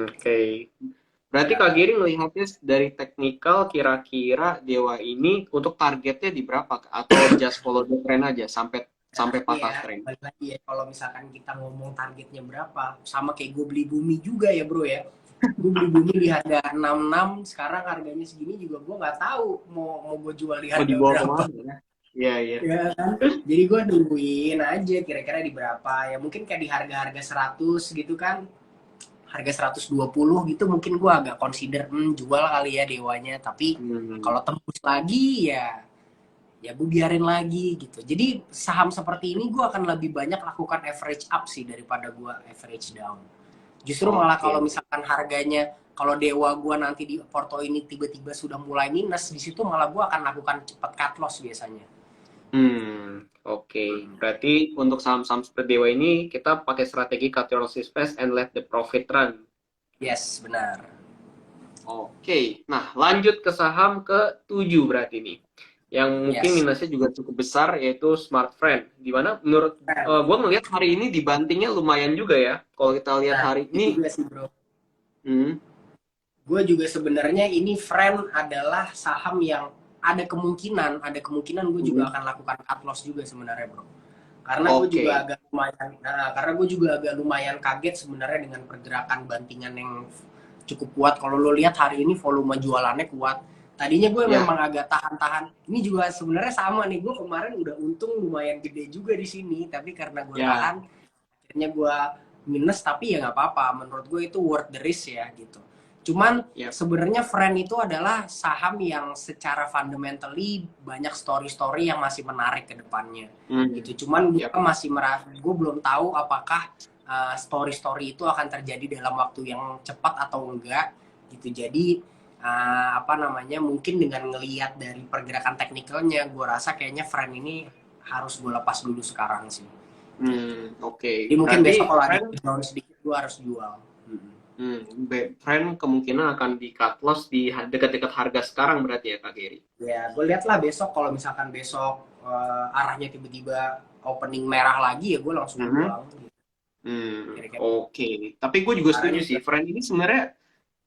Oke. Berarti Kak Ya, Giri melihatnya dari teknikal kira-kira Dewa ini untuk targetnya di berapa Kak? Atau just follow the trend aja sampai nah sampai ini patah ya, tren? balik lagi ya, kalau misalkan kita ngomong targetnya berapa, sama kayak gue beli bumi juga ya bro ya. Gue beli bumi di harga 66, sekarang harganya segini juga gue nggak tahu mau gue jual di Mau harga dibawa berapa. kemana ya? Iya, iya. Ya kan? Jadi gue nungguin aja kira-kira di berapa. Ya mungkin kayak di harga-harga 100 gitu kan. Harga 120 gitu mungkin gue agak consider jual kali ya Dewanya. Tapi Hmm. kalau tembus lagi ya gue biarin lagi gitu. Jadi saham seperti ini gue akan lebih banyak lakukan average up sih daripada gue average down. Justru malah Oke. kalau misalkan harganya kalau Dewa gue nanti di porto ini tiba-tiba sudah mulai minus di situ malah gue akan lakukan cepat cut loss biasanya. Oke. Berarti untuk saham-saham seperti Dewa ini kita pakai strategi cut your losses fast and let the profit run. Yes, benar. Oke. Nah, lanjut ke saham ke-7 berarti nih. Yang mungkin Yes. minusnya juga cukup besar yaitu Smart Friend. Di mana menurut gue ngelihat hari ini dibantingnya lumayan juga ya. Kalau kita lihat Nah, hari itu ini, juga sih bro. hmm, Gue juga sebenarnya ini friend adalah saham yang ada kemungkinan gue juga hmm, akan lakukan cut loss juga sebenarnya bro. Karena gue juga oke. agak lumayan, karena gue juga agak lumayan kaget sebenarnya dengan pergerakan bantingan yang cukup kuat. Kalau lo lihat hari ini volume jualannya kuat. Tadinya gue Ya, memang agak tahan-tahan. Ini juga sebenarnya sama nih. Gue kemarin udah untung lumayan gede juga di sini, tapi karena gue ya, tahan, akhirnya gue minus. Tapi ya nggak apa-apa. Menurut gue itu worth the risk ya gitu. Cuman ya. sebenarnya Friend itu adalah saham yang secara fundamentally banyak story-story yang masih menarik ke depannya gitu. Cuman gue Ya. masih merasa gue belum tahu apakah story-story itu akan terjadi dalam waktu yang cepat atau enggak gitu. Jadi apa namanya mungkin dengan ngelihat dari pergerakan teknikalnya gue rasa kayaknya Friend ini harus gue lepas dulu sekarang sih gitu. Oke. Jadi mungkin Berarti besok kalau ada Friend, down sedikit gue harus jual. Friend kemungkinan akan di cut loss di dekat-dekat harga sekarang berarti ya Kak Giri. Ya gue lihat lah besok kalau misalkan besok arahnya tiba-tiba opening merah lagi ya gue langsung Mhm. buang gitu. Kira-kira Oke. Tapi gue juga arahnya setuju sih. juga Friend ini sebenarnya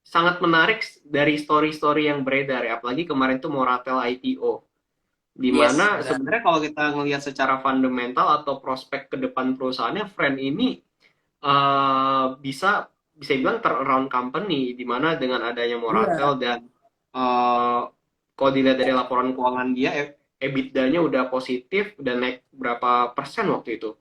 sangat menarik dari story-story yang beredar ya. Apalagi kemarin tuh Moratel IPO. Di yes mana benar. sebenarnya kalau kita ngelihat secara fundamental atau prospek ke depan perusahaannya, Friend ini bisa dibilang turnaround company di mana dengan adanya Benar. Moratel dan eh, kalau dilihat dari laporan keuangan dia, EBITDA-nya udah positif, udah naik berapa persen waktu itu.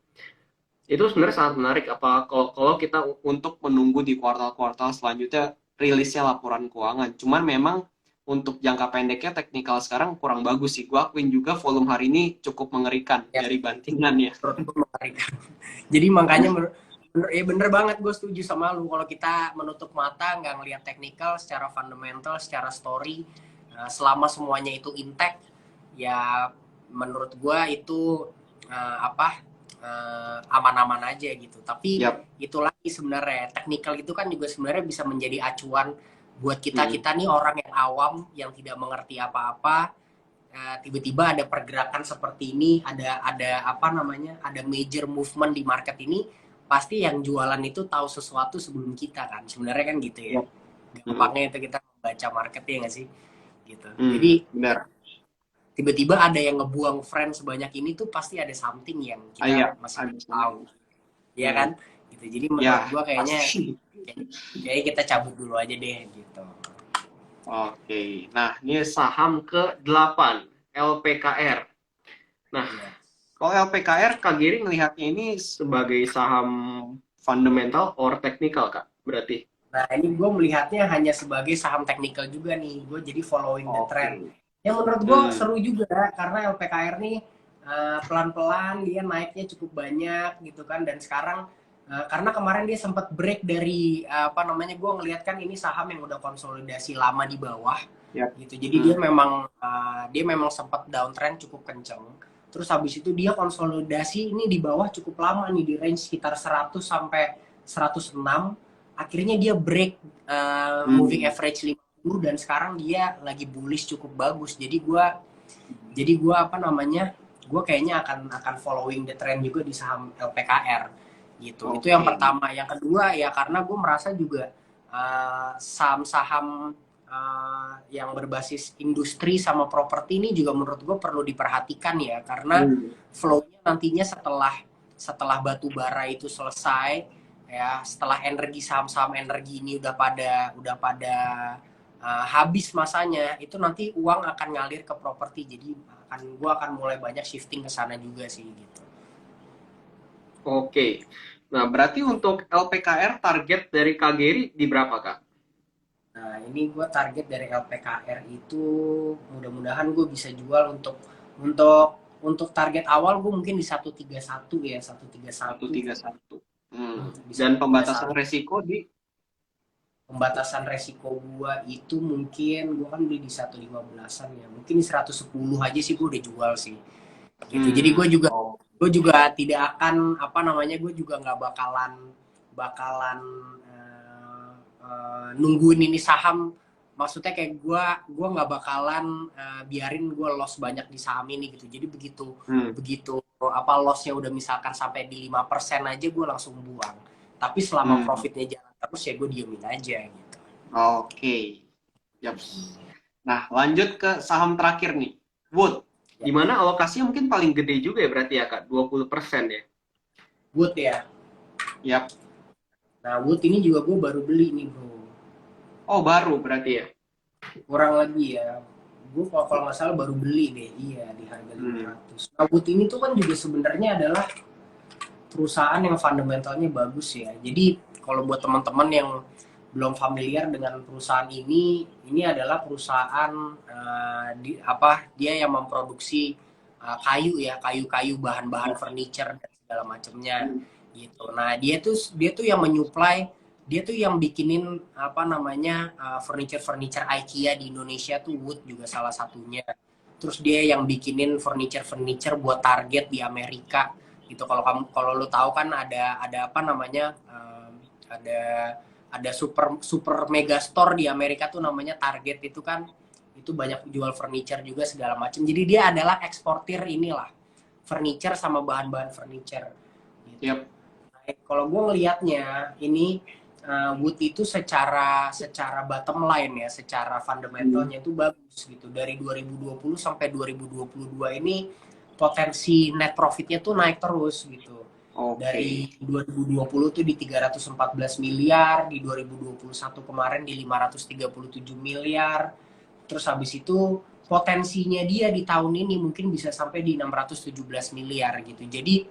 Itu sebenarnya sangat menarik. Apa kalau kita untuk menunggu di kuartal-kuartal selanjutnya rilisnya laporan keuangan. Cuman memang untuk jangka pendeknya teknikal sekarang kurang bagus sih. Gua akuin juga volume hari ini cukup mengerikan Ya, dari bantingannya. menurut gue mengerikan. Jadi makanya bener banget, gue setuju sama lu. Kalau kita menutup mata nggak ngelihat teknikal, secara fundamental, secara story, selama semuanya itu intact, ya menurut gue itu aman-aman aja gitu. Tapi Yap. itu lagi sebenarnya teknikal itu kan juga sebenarnya bisa menjadi acuan buat kita nih orang yang awam yang tidak mengerti apa-apa. Tiba-tiba ada pergerakan seperti ini, ada apa namanya, ada major movement di market ini, pasti yang jualan itu tahu sesuatu sebelum kita kan, sebenarnya kan gitu ya. Yap. Gampangnya itu kita membaca market ya nggak sih, gitu. Jadi Benar. tiba-tiba ada yang ngebuang friend sebanyak ini tuh pasti ada something yang Iya, kita masih ada belum tahu, ya Hmm. kan? Gitu. Jadi menurut Ya, gua kayaknya pasti. kayak kita cabut dulu aja deh gitu. Oke. Nah, ini saham ke-8, LPKR. Nah, Iya. kalau LPKR, Kak Giri ngelihatnya ini sebagai saham fundamental or technical, Kak? Berarti. Nah, ini gue melihatnya hanya sebagai saham teknikal juga nih. Gue jadi following the trend. Oke. Yang menurut gue seru juga karena LPKR nih pelan-pelan dia naiknya cukup banyak gitu kan. Dan sekarang karena kemarin dia sempat break dari apa namanya, gue ngelihat kan ini saham yang udah konsolidasi lama di bawah Yap. gitu. Jadi dia memang sempat downtrend cukup kenceng. Terus habis itu dia konsolidasi ini di bawah cukup lama nih, di range sekitar 100 sampai 106. Akhirnya dia break moving average 50 dan sekarang dia lagi bullish cukup bagus. Jadi gua apa namanya? Gua kayaknya akan following the trend juga di saham LPKR gitu. Itu yang pertama. Yang kedua ya karena gue merasa juga saham-saham yang berbasis industri sama properti ini juga menurut gue perlu diperhatikan ya, karena flow-nya nantinya setelah batu bara itu selesai ya, setelah energi, saham-saham energi ini udah pada habis masanya, itu nanti uang akan ngalir ke properti. Jadi gue akan mulai banyak shifting ke sana juga sih gitu. Oke. Nah, berarti untuk LPKR target dari Kak Giri di berapa, Kak? Nah, ini gue target dari LPKR itu mudah-mudahan gue bisa jual untuk target awal gue mungkin di 131 ya, 131. 131. Dan pembatasan resiko di pembatasan resiko gue itu mungkin gue kan beli di 115-an ya, mungkin di 110 aja sih gue udah jual sih gitu. Jadi gue juga tidak akan apa namanya, gue juga nggak bakalan nungguin ini saham. Maksudnya kayak gue nggak bakalan biarin gue loss banyak di saham ini gitu. Jadi begitu apa lossnya udah misalkan sampai di 5% aja gue langsung buang. Tapi selama profitnya jalan terus ya gue diemin aja gitu. Oke. Yap. Nah, lanjut ke saham terakhir nih, Wood. Di mana alokasinya mungkin paling gede juga ya berarti ya, Kak, 20% ya. Wood ya. Yap. Nah, Wood ini juga gue baru beli nih, bro. Oh, baru berarti ya? Kurang lagi ya. Gue kalau nggak salah baru beli deh. Iya, di harga 500. Nah, Wood ini tuh kan juga sebenarnya adalah perusahaan yang fundamentalnya bagus ya. Jadi kalau buat teman-teman yang belum familiar dengan perusahaan ini adalah perusahaan dia yang memproduksi kayu ya, kayu-kayu, bahan-bahan furniture dan segala macamnya gitu. Nah, dia tuh yang menyuplai, dia tuh yang bikinin apa namanya furniture IKEA di Indonesia tuh Wood juga salah satunya. Terus dia yang bikinin furniture buat Target di Amerika gitu. Kalau lu tahu kan ada apa namanya ada super mega store di Amerika tuh namanya Target, itu kan itu banyak jual furniture juga segala macam. Jadi dia adalah eksportir inilah furniture sama bahan-bahan furniture gitu. Yep. Nah, kalau gue ngelihatnya ini Wood itu secara bottom line ya, secara fundamentalnya itu bagus gitu. Dari 2020 sampai 2022 ini potensi net profitnya tuh naik terus gitu. Dari 2020 tuh di 314 miliar, di 2021 kemarin di 537 miliar. Terus habis itu potensinya dia di tahun ini mungkin bisa sampai di 617 miliar gitu. Jadi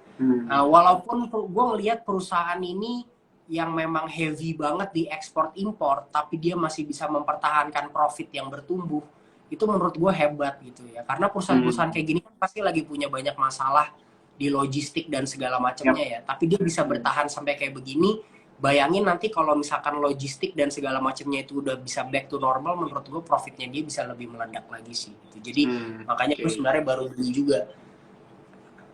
walaupun gue ngelihat perusahaan ini yang memang heavy banget di ekspor impor, tapi dia masih bisa mempertahankan profit yang bertumbuh, itu menurut gue hebat gitu ya. Karena perusahaan-perusahaan kayak gini kan pasti lagi punya banyak masalah di logistik dan segala macamnya ya. Tapi dia bisa bertahan sampai kayak begini. Bayangin nanti kalau misalkan logistik dan segala macamnya itu udah bisa back to normal, menurut gue profitnya dia bisa lebih meledak lagi sih. Gitu. Jadi makanya gue sebenarnya baru beli juga.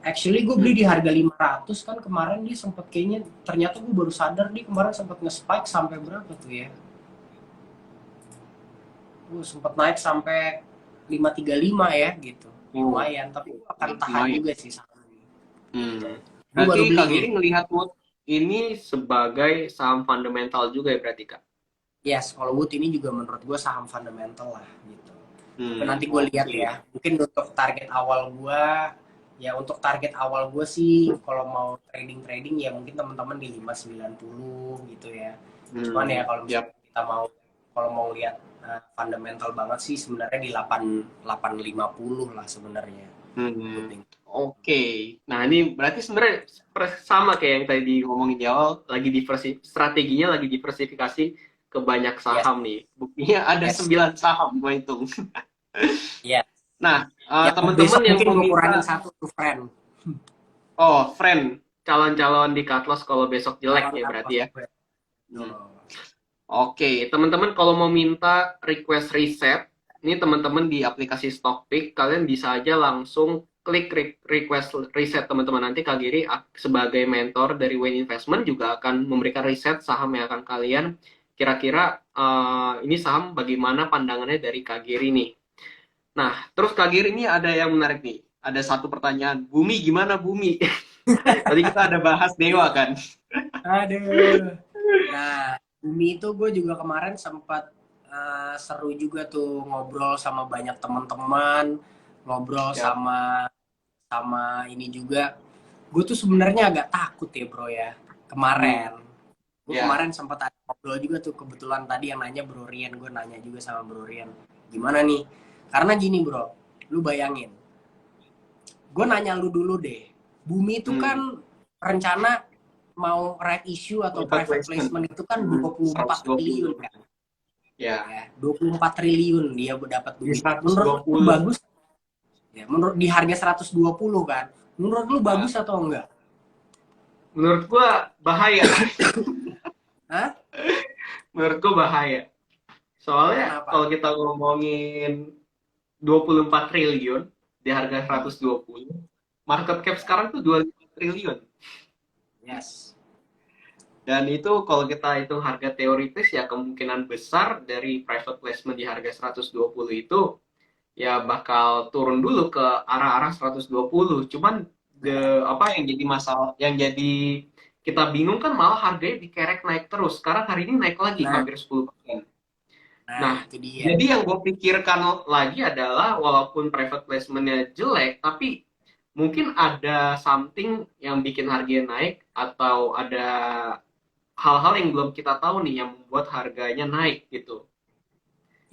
Actually gue beli di harga 500 kan kemarin, dia sempat kayaknya, ternyata gue baru sadar dia kemarin sempat nge-spike sampai berapa tuh ya? Gue sempat naik sampai 535 ya gitu. Lumayan, tapi gue akan tahan juga sih saham ini. Gue baru Berarti beli Kak nih. Giri ngelihat Wood ini sebagai saham fundamental juga ya berarti Kak? Yes, kalau Wood ini juga menurut gue saham fundamental lah gitu. Tapi nanti gue lihat Oke. ya. Mungkin untuk target awal gue, ya untuk target awal gue sih kalau mau trading ya mungkin teman-teman di 590 gitu ya. Cuman ya kalau misalnya kita mau lihat fundamental banget sih sebenarnya di 850 lah sebenarnya. Oke. Nah, ini berarti sebenarnya sama kayak yang tadi ngomongin di awal, lagi strateginya lagi diversifikasi ke banyak Yes, saham nih. Buktinya ada yes. 9 saham gue hitung. Yes. Nah, Ya, teman-teman besok yang mungkin gue kurangin peminta, satu tuh friend. friend, calon-calon di cut loss kalau besok jelek ya berarti ya. Oke, teman-teman kalau mau minta request reset, ini teman-teman di aplikasi Stockpick, kalian bisa aja langsung klik request reset teman-teman. Nanti Kak Giri sebagai mentor dari Wayne Investment juga akan memberikan riset saham yang akan kalian kira-kira ini saham bagaimana pandangannya dari Kak Giri nih. Nah, terus Kak Giri ini ada yang menarik nih. Ada satu pertanyaan, bumi gimana bumi? Tadi kita ada bahas dewa kan? Aduh. Nah, Bumi itu gue juga kemarin sempat seru juga tuh ngobrol sama banyak teman-teman, ngobrol Yap. sama sama ini juga. Gue tuh sebenarnya agak takut ya bro ya. Kemarin, gue Ya. kemarin sempat ada ngobrol juga tuh, kebetulan tadi yang nanya Bro Rian, gue nanya juga sama Bro Rian. Gimana nih? Karena gini bro, lu bayangin. Gue nanya lu dulu deh. Bumi itu kan rencana mau right issue atau private placement itu kan 24 triliun kan. Ya. 24 triliun dia dapat duit. 120. Menurut lu bagus? Ya, menurut di harga 120 kan. Menurut lu bagus atau enggak? Menurut gua bahaya. Hah? Menurut gua bahaya. Soalnya Kenapa? kalau kita ngomongin 24 triliun di harga 120, market cap sekarang tuh 25 triliun. Yes. Dan itu kalau kita hitung harga teoritis ya kemungkinan besar dari private placement di harga 120 itu ya bakal turun dulu ke arah-arah 120. Cuman apa yang jadi masalah, yang jadi kita bingung kan malah harganya dikerek naik terus. Sekarang hari ini naik lagi Nah, hampir 10%. Nah, itu dia. jadi yang gue pikirkan lagi adalah walaupun private placement-nya jelek, tapi mungkin ada something yang bikin harganya naik atau ada hal-hal yang belum kita tahu nih yang membuat harganya naik gitu.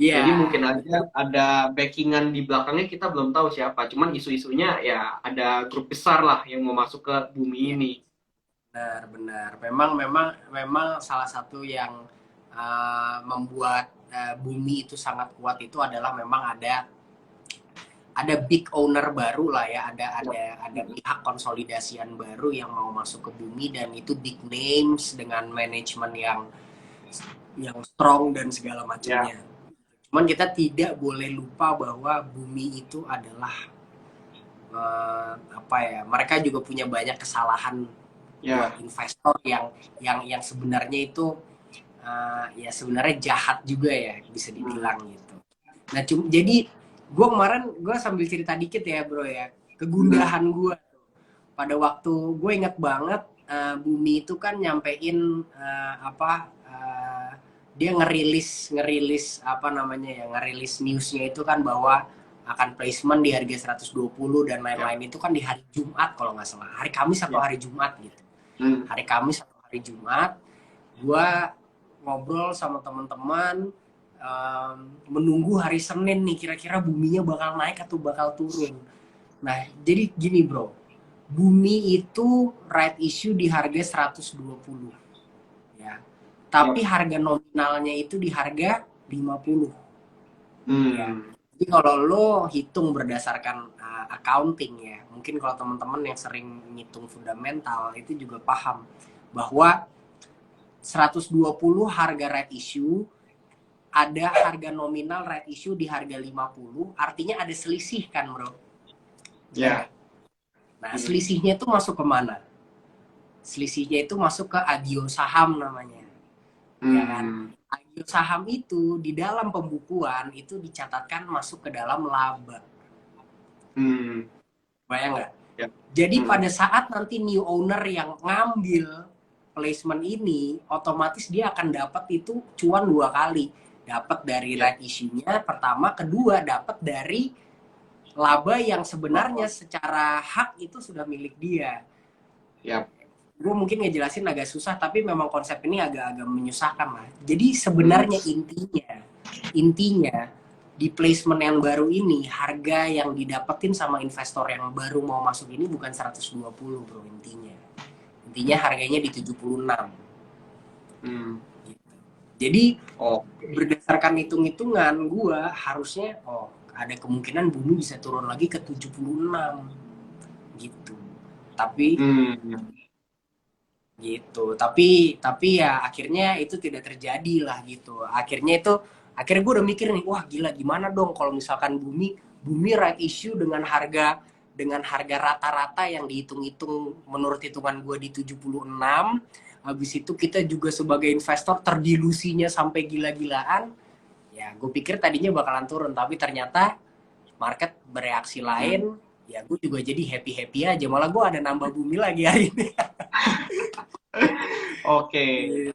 Iya, Jadi mungkin aja ada backingan di belakangnya, kita belum tahu siapa. Cuman isu-isunya ya ada grup besar lah yang mau masuk ke bumi ini. benar-benar. Memang salah satu yang membuat bumi itu sangat kuat itu adalah memang ada big owner baru lah ya, ada pihak konsolidasian baru yang mau masuk ke bumi, dan itu big names dengan manajemen yang strong dan segala macamnya. Cuman kita tidak boleh lupa bahwa bumi itu adalah mereka juga punya banyak kesalahan buat investor yang sebenarnya itu ya sebenarnya jahat juga ya, bisa dibilang gitu. Nah jadi gue kemarin sambil cerita dikit ya bro ya, kegundahan gue pada waktu gue ingat banget Bumi itu kan nyampein dia ngerilis newsnya itu kan bahwa akan placement di harga 120 dan lain-lain. Itu kan di hari Jumat kalau nggak salah, hari Kamis atau hari Jumat gitu. Hari Kamis atau hari Jumat gue ngobrol sama teman-teman, menunggu hari Senin nih, kira-kira buminya bakal naik atau bakal turun. Nah, jadi gini bro, bumi itu right issue di harga 120 ya. Tapi Yap. harga nominalnya itu di harga 50 ya. Hmm. Jadi kalau lo hitung berdasarkan accounting ya, mungkin kalau teman-teman yang sering ngitung fundamental itu juga paham bahwa 120 harga right issue, ada harga nominal right issue di harga 50, artinya ada selisih kan bro. Benar Ya. nggak? Nah, Hmm. selisihnya itu masuk ke mana? Selisihnya itu masuk ke agio saham namanya. Ya kan? Hmm. Agio saham itu di dalam pembukuan itu dicatatkan masuk ke dalam laba. Hmm. Bayang nggak? Ya. Jadi Hmm. pada saat nanti new owner yang ngambil placement ini, otomatis dia akan dapat itu cuan 2 kali. Dapat dari Ya. right issue-nya, pertama, kedua dapat dari laba yang sebenarnya Laba. secara hak itu sudah milik dia. Ya. Gue mungkin ngejelasin agak susah, tapi memang konsep ini agak-agak menyusahkan lah. Jadi Hmm. sebenarnya intinya di placement yang baru ini, harga yang didapetin sama investor yang baru mau masuk ini bukan 120 bro intinya. Intinya harganya di 76. Hmm. Jadi Oh. berdasarkan hitung-hitungan gue harusnya ada kemungkinan bumi bisa turun lagi ke 76 gitu. Tapi Hmm. gitu tapi ya akhirnya itu tidak terjadi lah gitu. Akhirnya gue udah mikir nih, wah gila gimana dong kalau misalkan bumi right issue dengan harga rata-rata yang dihitung-hitung menurut hitungan gue di 76. Habis itu kita juga sebagai investor terdilusinya sampai gila-gilaan. Ya gue pikir tadinya bakalan turun, tapi ternyata market bereaksi Hmm. lain. Ya gue juga jadi happy-happy aja, malah gue ada nambah bumi lagi hari ini. Oke. Gitu.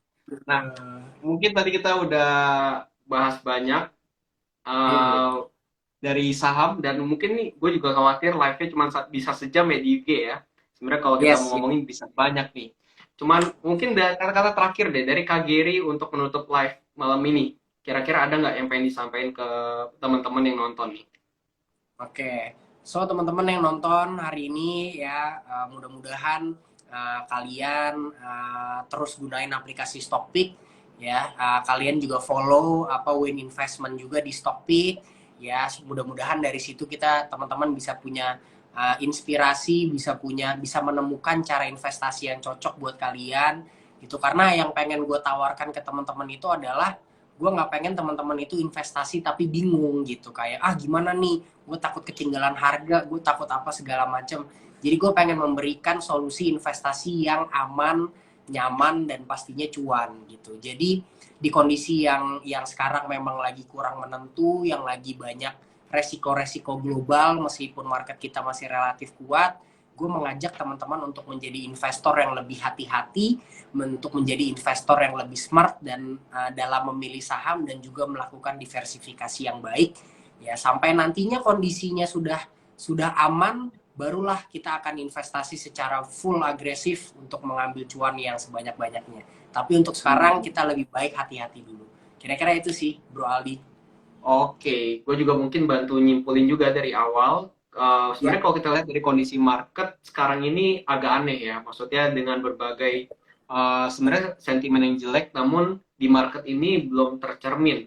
Nah, mungkin tadi kita udah bahas banyak Hmm. eh, dari saham dan mungkin nih gue juga khawatir live-nya cuma bisa sejam ya di IG ya. Sebenarnya kalau kita mau Yes, yes. ngomongin bisa banyak nih. Cuman mungkin dari kata-kata terakhir deh dari Kak Geri untuk menutup live malam ini. Kira-kira ada nggak yang pengen disampaikan ke teman-teman yang nonton nih? Oke. So, teman-teman yang nonton hari ini ya, mudah-mudahan kalian terus gunain aplikasi Stockpick ya. Kalian juga follow Win Investment juga di Stockpick ya. Mudah-mudahan dari situ kita teman-teman bisa punya inspirasi, bisa menemukan cara investasi yang cocok buat kalian. Itu karena yang pengen gue tawarkan ke teman-teman itu adalah gue nggak pengen teman-teman itu investasi tapi bingung gitu, kayak gimana nih, gue takut ketinggalan harga, gue takut apa segala macam. Jadi gue pengen memberikan solusi investasi yang aman, nyaman, dan pastinya cuan gitu. Jadi di kondisi yang sekarang memang lagi kurang menentu, yang lagi banyak resiko-resiko global, meskipun market kita masih relatif kuat, gue mengajak teman-teman untuk menjadi investor yang lebih hati-hati, untuk menjadi investor yang lebih smart dan dalam memilih saham dan juga melakukan diversifikasi yang baik ya, sampai nantinya kondisinya sudah aman, barulah kita akan investasi secara full agresif untuk mengambil cuan yang sebanyak-banyaknya. Tapi untuk sekarang Hmm. kita lebih baik hati-hati dulu. Kira-kira itu sih Bro Aldi. Oke, gue juga mungkin bantu nyimpulin juga dari awal. Sebenarnya Ya. kalau kita lihat dari kondisi market sekarang ini agak aneh ya. Maksudnya dengan berbagai sebenarnya sentimen yang jelek, namun di market ini belum tercermin.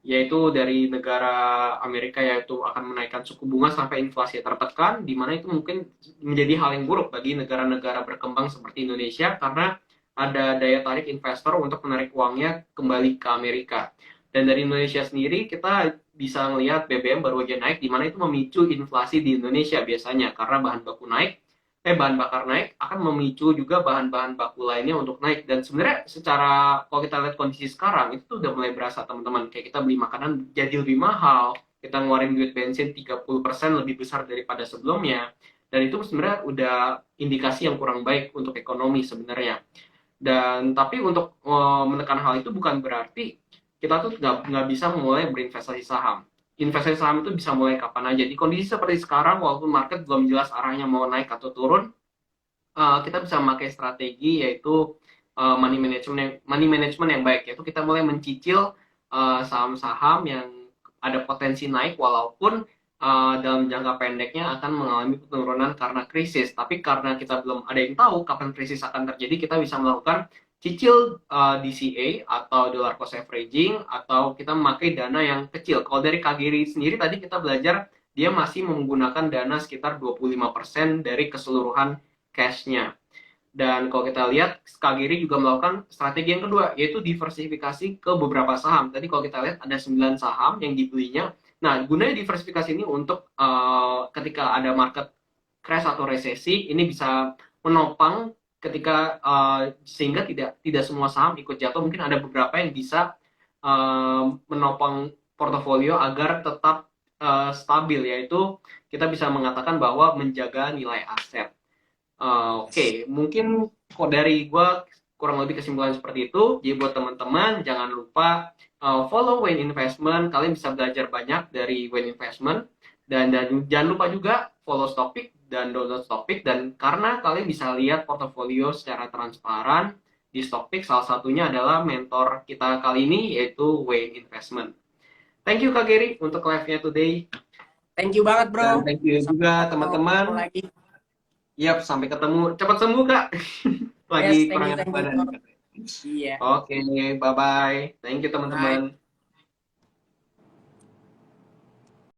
Yaitu dari negara Amerika yaitu akan menaikkan suku bunga sampai inflasi tertekan, di mana itu mungkin menjadi hal yang buruk bagi negara-negara berkembang seperti Indonesia karena ada daya tarik investor untuk menarik uangnya kembali ke Amerika. Dan dari Indonesia sendiri kita bisa melihat BBM baru aja naik, di mana itu memicu inflasi di Indonesia biasanya karena bahan bakar naik akan memicu juga bahan-bahan baku lainnya untuk naik. Dan sebenarnya secara kalau kita lihat kondisi sekarang itu tuh udah mulai berasa teman-teman, kayak kita beli makanan jadi lebih mahal, kita ngeluarin duit bensin 30% lebih besar daripada sebelumnya, dan itu sebenarnya udah indikasi yang kurang baik untuk ekonomi sebenarnya. Dan tapi untuk menekan hal itu bukan berarti kita tuh nggak bisa mulai berinvestasi saham. Investasi saham itu bisa mulai kapan aja. Di kondisi seperti sekarang, walaupun market belum jelas arahnya mau naik atau turun, kita bisa memakai strategi yaitu money management yang baik, yaitu kita mulai mencicil saham-saham yang ada potensi naik walaupun dalam jangka pendeknya akan mengalami penurunan karena krisis. Tapi karena kita belum ada yang tahu kapan krisis akan terjadi, kita bisa melakukan cicil DCA atau dollar cost averaging, atau kita memakai dana yang kecil. Kalau dari Kagiri sendiri tadi kita belajar dia masih menggunakan dana sekitar 25% dari keseluruhan cash-nya. Dan kalau kita lihat, Kagiri juga melakukan strategi yang kedua, yaitu diversifikasi ke beberapa saham. Tadi kalau kita lihat ada 9 saham yang dibelinya. Nah, gunanya diversifikasi ini untuk ketika ada market crash atau resesi, ini bisa menopang ketika sehingga tidak semua saham ikut jatuh. Mungkin ada beberapa yang bisa menopang portofolio agar tetap stabil, yaitu kita bisa mengatakan bahwa menjaga nilai aset. Oke, mungkin kok dari gue kurang lebih kesimpulan seperti itu. Jadi buat teman-teman jangan lupa follow Wayne Investment. Kalian bisa belajar banyak dari Wayne Investment, dan jangan lupa juga follow Stockpick dan download Stockpick. Dan karena kalian bisa lihat portofolio secara transparan di Stockpick, salah satunya adalah mentor kita kali ini yaitu Wayne Investment. Thank you Kak Gary untuk live-nya today. Thank you banget Dan bro. thank you juga Sampai teman-teman. ketemu lagi. Yap, sampai ketemu. Cepat sembuh Kak. Yes, Lagi thank kurang you, enak thank you. badan. Iya. Oke, bye-bye. Thank you Bye. teman-teman.